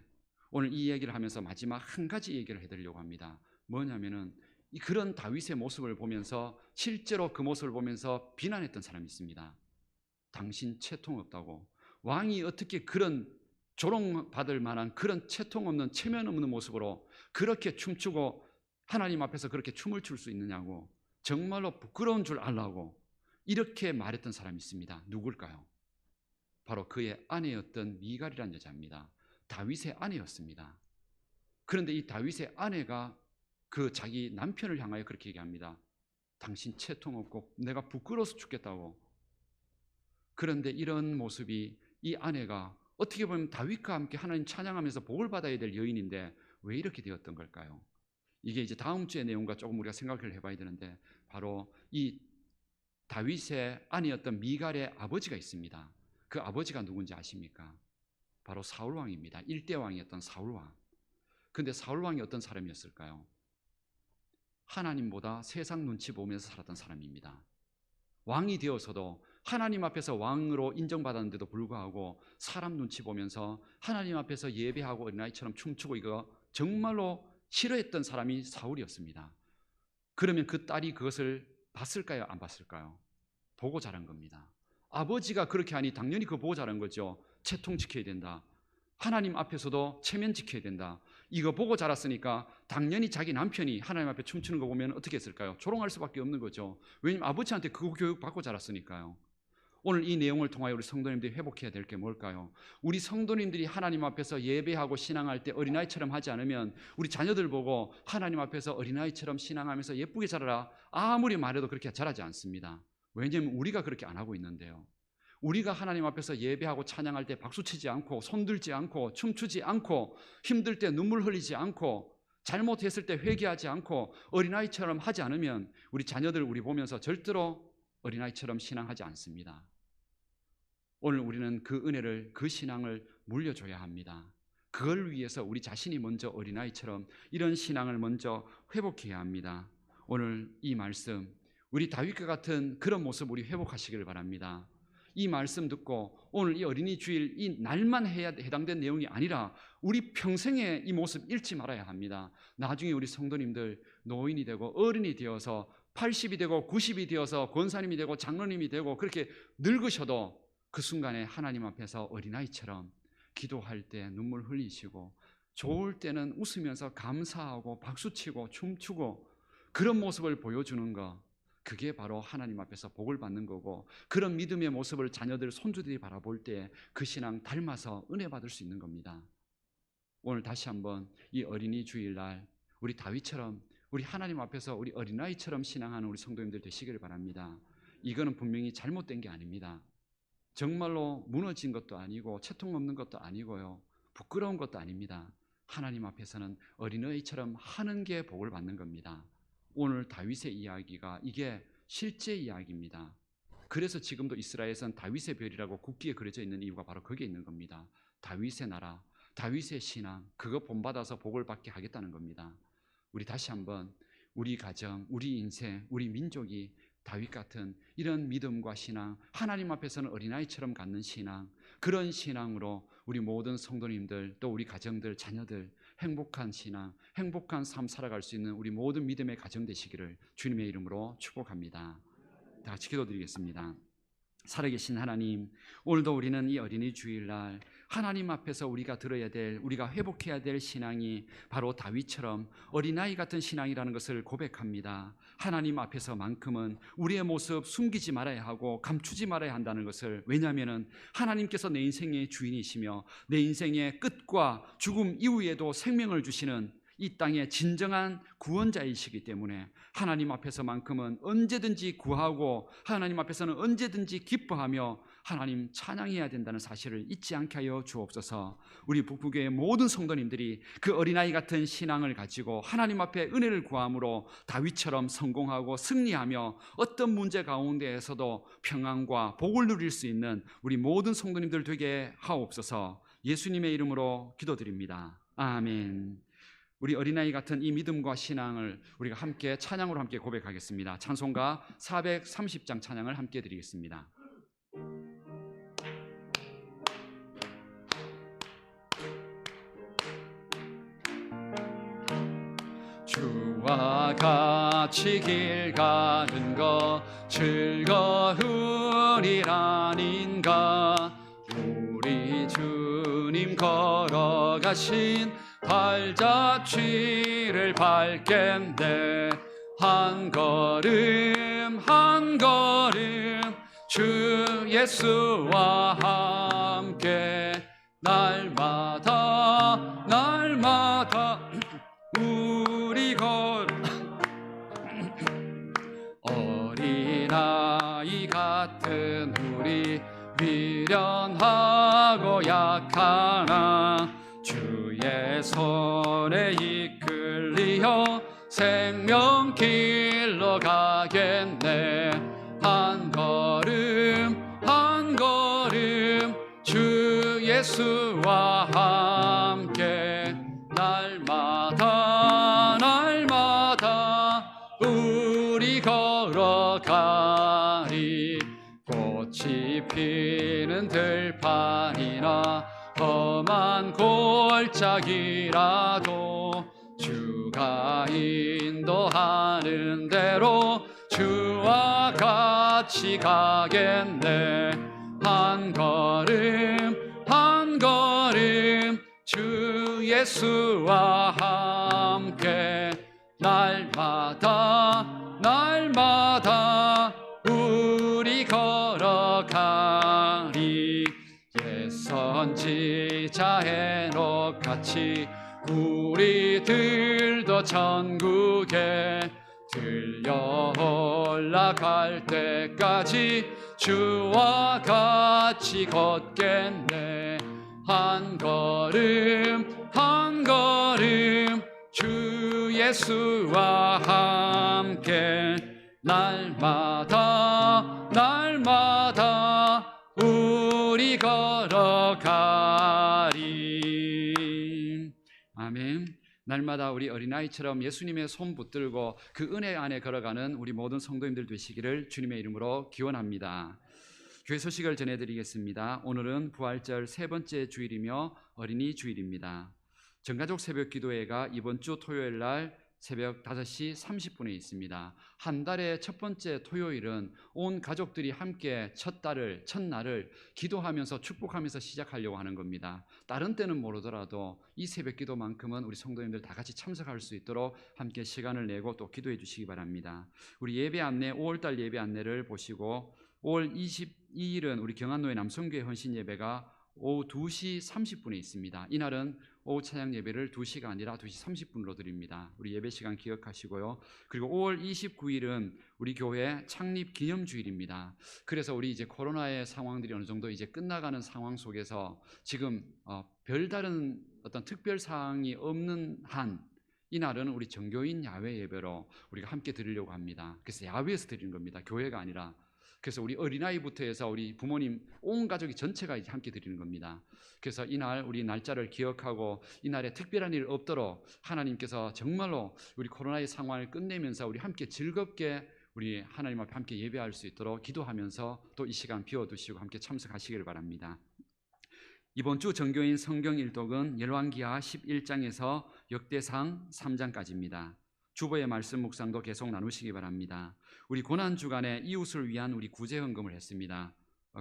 오늘 이 얘기를 하면서 마지막 한 가지 얘기를 해드리려고 합니다. 뭐냐면은 그런 다윗의 모습을 보면서, 실제로 그 모습을 보면서 비난했던 사람이 있습니다. 당신 채통 없다고, 왕이 어떻게 그런 조롱받을 만한 그런 채통 없는 체면 없는 모습으로 그렇게 춤추고 하나님 앞에서 그렇게 춤을 출 수 있느냐고, 정말로 부끄러운 줄 알라고 이렇게 말했던 사람이 있습니다. 누굴까요? 바로 그의 아내였던 미갈이라는 여자입니다. 다윗의 아내였습니다. 그런데 이 다윗의 아내가 그 자기 남편을 향하여 그렇게 얘기합니다. 당신 채통 없고 내가 부끄러워서 죽겠다고. 그런데 이런 모습이, 이 아내가 어떻게 보면 다윗과 함께 하나님 찬양하면서 복을 받아야 될 여인인데 왜 이렇게 되었던 걸까요? 이게 이제 다음 주의 내용과 조금 우리가 생각을 해봐야 되는데, 바로 이 다윗의 아내였던 미갈의 아버지가 있습니다. 그 아버지가 누군지 아십니까? 바로 사울왕입니다. 1대 왕이었던 사울왕. 근데 사울왕이 어떤 사람이었을까요? 하나님보다 세상 눈치 보면서 살았던 사람입니다. 왕이 되어서도 하나님 앞에서 왕으로 인정받았는데도 불구하고 사람 눈치 보면서 하나님 앞에서 예배하고 어린아이처럼 춤추고 이거 정말로 싫어했던 사람이 사울이었습니다. 그러면 그 딸이 그것을 봤을까요? 안 봤을까요? 보고 자란 겁니다. 아버지가 그렇게 하니 당연히 그거 보고 자란 거죠. 채통 지켜야 된다. 하나님 앞에서도 체면 지켜야 된다. 이거 보고 자랐으니까 당연히 자기 남편이 하나님 앞에 춤추는 거 보면 어떻게 했을까요? 조롱할 수밖에 없는 거죠. 왜냐하면 아버지한테 그 교육 받고 자랐으니까요. 오늘 이 내용을 통하여 우리 성도님들이 회복해야 될 게 뭘까요? 우리 성도님들이 하나님 앞에서 예배하고 신앙할 때 어린아이처럼 하지 않으면 우리 자녀들 보고 하나님 앞에서 어린아이처럼 신앙하면서 예쁘게 자라라 아무리 말해도 그렇게 자라지 않습니다. 왜냐하면 우리가 그렇게 안 하고 있는데요. 우리가 하나님 앞에서 예배하고 찬양할 때 박수치지 않고 손들지 않고 춤추지 않고 힘들 때 눈물 흘리지 않고 잘못했을 때 회개하지 않고 어린아이처럼 하지 않으면 우리 자녀들 우리 보면서 절대로 어린아이처럼 신앙하지 않습니다. 오늘 우리는 그 은혜를, 그 신앙을 물려줘야 합니다. 그걸 위해서 우리 자신이 먼저 어린아이처럼 이런 신앙을 먼저 회복해야 합니다. 오늘 이 말씀, 우리 다윗과 같은 그런 모습 우리 회복하시길 바랍니다. 이 말씀 듣고 오늘 이 어린이 주일 이 날만 해당된 내용이 아니라 우리 평생에 이 모습 잃지 말아야 합니다. 나중에 우리 성도님들 노인이 되고 어른이 되어서 80이 되고 90이 되어서 권사님이 되고 장로님이 되고 그렇게 늙으셔도 그 순간에 하나님 앞에서 어린아이처럼 기도할 때 눈물 흘리시고 좋을 때는 웃으면서 감사하고 박수치고 춤추고 그런 모습을 보여주는 것, 그게 바로 하나님 앞에서 복을 받는 거고, 그런 믿음의 모습을 자녀들, 손주들이 바라볼 때 그 신앙 닮아서 은혜 받을 수 있는 겁니다. 오늘 다시 한번 이 어린이 주일날 우리 다윗처럼 우리 하나님 앞에서 우리 어린아이처럼 신앙하는 우리 성도님들 되시기를 바랍니다. 이거는 분명히 잘못된 게 아닙니다. 정말로 무너진 것도 아니고 채통 없는 것도 아니고요, 부끄러운 것도 아닙니다. 하나님 앞에서는 어린아이처럼 하는 게 복을 받는 겁니다. 오늘 다윗의 이야기가 이게 실제 이야기입니다. 그래서 지금도 이스라엘에서는 다윗의 별이라고 국기에 그려져 있는 이유가 바로 거기에 있는 겁니다. 다윗의 나라, 다윗의 신앙, 그거 본받아서 복을 받게 하겠다는 겁니다. 우리 다시 한번 우리 가정, 우리 인생, 우리 민족이 다윗 같은 이런 믿음과 신앙, 하나님 앞에서는 어린아이처럼 갖는 신앙, 그런 신앙으로 우리 모든 성도님들, 또 우리 가정들, 자녀들 행복한 신앙, 행복한 삶 살아갈 수 있는 우리 모든 믿음의 가정 되시기를 주님의 이름으로 축복합니다. 다 같이 기도드리겠습니다. 살아계신 하나님, 오늘도 우리는 이 어린이 주일날 하나님 앞에서 우리가 들어야 될, 우리가 회복해야 될 신앙이 바로 다윗처럼 어린아이 같은 신앙이라는 것을 고백합니다. 하나님 앞에서만큼은 우리의 모습 숨기지 말아야 하고 감추지 말아야 한다는 것을, 왜냐하면 하나님께서 내 인생의 주인이시며 내 인생의 끝과 죽음 이후에도 생명을 주시는 이 땅의 진정한 구원자이시기 때문에 하나님 앞에서만큼은 언제든지 구하고 하나님 앞에서는 언제든지 기뻐하며 하나님 찬양해야 된다는 사실을 잊지 않게 하여 주옵소서. 우리 북부교회 모든 성도님들이 그 어린아이 같은 신앙을 가지고 하나님 앞에 은혜를 구함으로 다윗처럼 성공하고 승리하며 어떤 문제 가운데에서도 평안과 복을 누릴 수 있는 우리 모든 성도님들 되게 하옵소서. 예수님의 이름으로 기도드립니다. 아멘. 우리 어린아이 같은 이 믿음과 신앙을 우리가 함께 찬양으로 함께 고백하겠습니다. 찬송가 430장 찬양을 함께 드리겠습니다. 주와 같이 길 가는 것 즐거우리라닌가. 우리 주님 걸어가신 발자취를 밟겠네. 한 걸음 한 걸음 주 예수와 함께 날마다 날마다 우리 어린아이 같은 우리 미련하고 약하나 주의 손에 이끌리어 생명길로 가겠네. 한 걸음 한 걸음 주 예수와 함께 날마다 날마다 우리 걸어가리. 좁은 들판이나 험한 골짜기라도 주가 인도하는 대로 주와 같이 가겠네. 한 걸음 한 걸음 주 예수와 함께 날마다 날마다 우리 걸어가리. 옛 선지자 헤녹같이 우리들도 천국에 들려 올라갈 때까지 주와 같이 걷겠네. 한 걸음 한 걸음 주 예수와 함께 날마다 날마다 우리 걸어가리. 아멘. 날마다 우리 어린아이처럼 예수님의 손 붙들고 그 은혜 안에 걸어가는 우리 모든 성도님들 되시기를 주님의 이름으로 기원합니다. 교회 소식을 전해드리겠습니다. 오늘은 부활절 세 번째 주일이며 어린이 주일입니다. 전가족 새벽 기도회가 이번 주 토요일 날 새벽 5시 30분에 있습니다. 한 달의 첫 번째 토요일은 온 가족들이 함께 첫날을 기도하면서 축복하면서 시작하려고 하는 겁니다. 다른 때는 모르더라도 이 새벽 기도만큼은 우리 성도님들 다 같이 참석할 수 있도록 함께 시간을 내고 또 기도해 주시기 바랍니다. 우리 예배 안내 5월달 예배 안내를 보시고 5월 22일은 우리 경안로의 남성교회 헌신 예배가 오후 2시 30분에 있습니다. 이날은 오후 찬양 예배를 2시가 아니라 2시 30분으로 드립니다. 우리 예배 시간 기억하시고요. 그리고 5월 29일은 우리 교회 창립 기념주일입니다. 그래서 우리 이제 코로나의 상황들이 어느 정도 이제 끝나가는 상황 속에서 지금 별다른 어떤 특별 사항이 없는 한 이날은 우리 정교인 야외 예배로 우리가 함께 드리려고 합니다. 그래서 야외에서 드리는 겁니다. 교회가 아니라. 그래서 우리 어린아이부터 해서 우리 부모님 온 가족이 전체가 이제 함께 드리는 겁니다. 그래서 이날 우리 날짜를 기억하고 이날에 특별한 일 없도록 하나님께서 정말로 우리 코로나의 상황을 끝내면서 우리 함께 즐겁게 우리 하나님 앞에 함께 예배할 수 있도록 기도하면서 또 이 시간 비워두시고 함께 참석하시길 바랍니다. 이번 주 정교인 성경 일독은 열왕기하 11장에서 역대상 3장까지입니다. 주보의 말씀 묵상도 계속 나누시기 바랍니다. 우리 고난주간에 이웃을 위한 우리 구제헌금을 했습니다.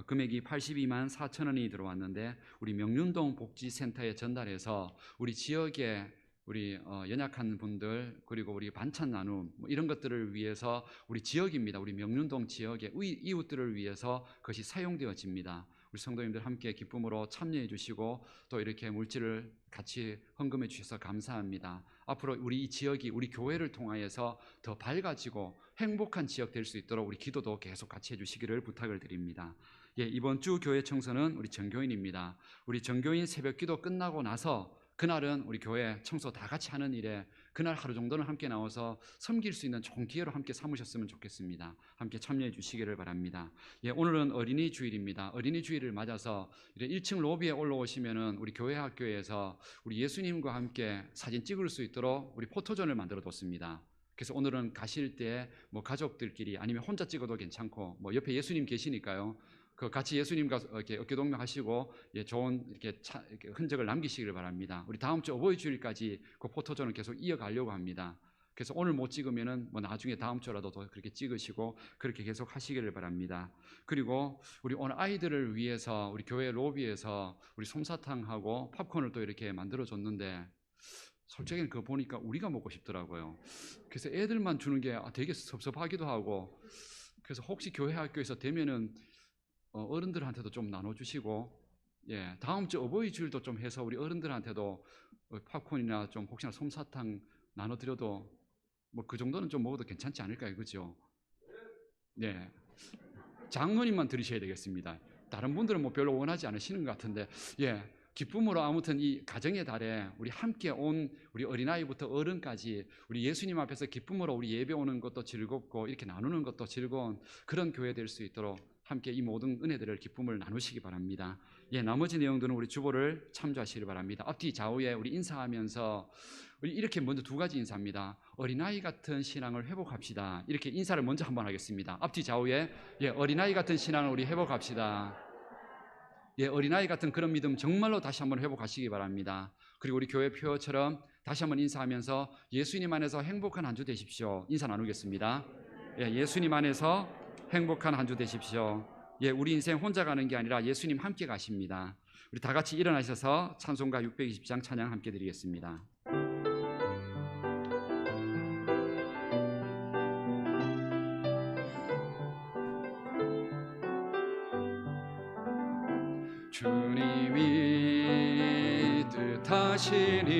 금액이 82만 4천 원이 들어왔는데 우리 명륜동 복지센터에 전달해서 우리 지역에 우리 연약한 분들 그리고 우리 반찬 나눔 이런 것들을 위해서 우리 지역입니다. 우리 명륜동 지역의 이웃들을 위해서 그것이 사용되어집니다. 우리 성도님들 함께 기쁨으로 참여해 주시고 또 이렇게 물질을 같이 헌금해 주셔서 감사합니다. 앞으로 우리 이 지역이 우리 교회를 통하여서 더 밝아지고 행복한 지역 될 수 있도록 우리 기도도 계속 같이 해주시기를 부탁을 드립니다. 이번 주 교회 청소는 우리 정교인입니다. 우리 정교인 새벽 기도 끝나고 나서 그날은 우리 교회 청소 다 같이 하는 일에 그날 하루 정도는 함께 나와서 섬길 수 있는 좋은 기회로 함께 삼으셨으면 좋겠습니다. 함께 참여해 주시기를 바랍니다. 오늘은 어린이 주일입니다. 어린이 주일을 맞아서 1층 로비에 올라오시면은 우리 교회 학교에서 우리 예수님과 함께 사진 찍을 수 있도록 우리 포토존을 만들어 뒀습니다. 그래서 오늘은 가실 때 뭐 가족들끼리 아니면 혼자 찍어도 괜찮고 뭐 옆에 예수님 계시니까요. 그 같이 예수님과 이렇게 어깨동무하시고 좋은 이렇게 흔적을 남기시기를 바랍니다. 우리 다음 주 어버이 주일까지 그 포토존을 계속 이어가려고 합니다. 그래서 오늘 못 찍으면은 뭐 나중에 다음 주라도 더 그렇게 찍으시고 그렇게 계속 하시기를 바랍니다. 그리고 우리 오늘 아이들을 위해서 우리 교회 로비에서 우리 솜사탕하고 팝콘을 또 이렇게 만들어 줬는데 솔직히 그거 보니까 우리가 먹고 싶더라고요. 그래서 애들만 주는 게 되게 섭섭하기도 하고 그래서 혹시 교회 학교에서 되면은 어른들한테도 좀 나눠주시고 다음 주 어버이 주일도 좀 해서 우리 어른들한테도 팝콘이나 좀 혹시나 솜사탕 나눠드려도 뭐 그 정도는 좀 먹어도 괜찮지 않을까요? 그죠? 장로님만 들으셔야 되겠습니다. 다른 분들은 뭐 별로 원하지 않으시는 것 같은데 기쁨으로 아무튼 이 가정의 달에 우리 함께 온 우리 어린아이부터 어른까지 우리 예수님 앞에서 기쁨으로 우리 예배 오는 것도 즐겁고 이렇게 나누는 것도 즐거운 그런 교회 될 수 있도록 함께 이 모든 은혜들을 기쁨을 나누시기 바랍니다. 나머지 내용들은 우리 주보를 참조하시기 바랍니다. 앞뒤 좌우에 우리 인사하면서 우리 이렇게 먼저 두 가지 인사입니다. 어린아이 같은 신앙을 회복합시다. 이렇게 인사를 먼저 한번 하겠습니다. 앞뒤 좌우에 어린아이 같은 신앙을 우리 회복합시다. 어린아이 같은 그런 믿음 정말로 다시 한번 회복하시기 바랍니다. 그리고 우리 교회 표처럼 다시 한번 인사하면서 예수님 안에서 행복한 한 주 되십시오. 인사 나누겠습니다. 예수님 안에서 행복한 한 주 되십시오. 우리 인생 혼자 가는 게 아니라 예수님 함께 가십니다. 우리 다 같이 일어나셔서 찬송가 620장 찬양 함께 드리겠습니다. 주님이 뜻하시니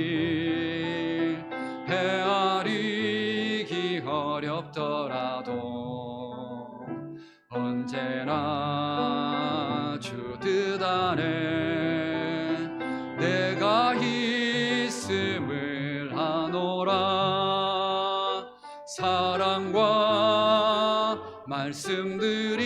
헤아리기 어렵더라도 언제나 주 뜻 안에 내가 있음을 아노라. 사랑과 말씀들이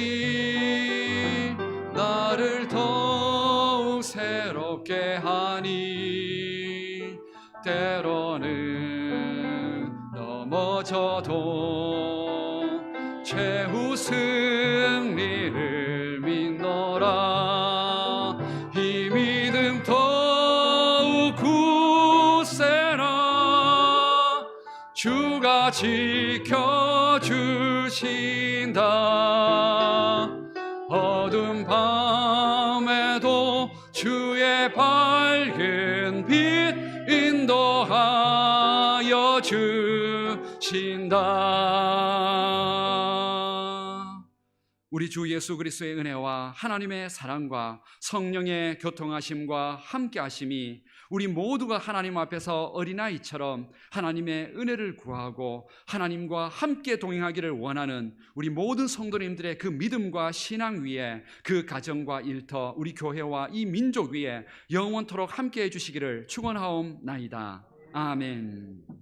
나를 더욱 새롭게 하니 때로는 넘어져도 최후 승리를 믿노라. 이 믿음 더욱 굳세라. 주가 지켜주신다. 어두운 밤에도 주의 밝은 빛 인도하여 주신다. 우리 주 예수 그리스도의 은혜와 하나님의 사랑과 성령의 교통하심과 함께하심이 우리 모두가 하나님 앞에서 어린아이처럼 하나님의 은혜를 구하고 하나님과 함께 동행하기를 원하는 우리 모든 성도님들의 그 믿음과 신앙 위에, 그 가정과 일터, 우리 교회와 이 민족 위에 영원토록 함께해 주시기를 축원하옵나이다. 아멘.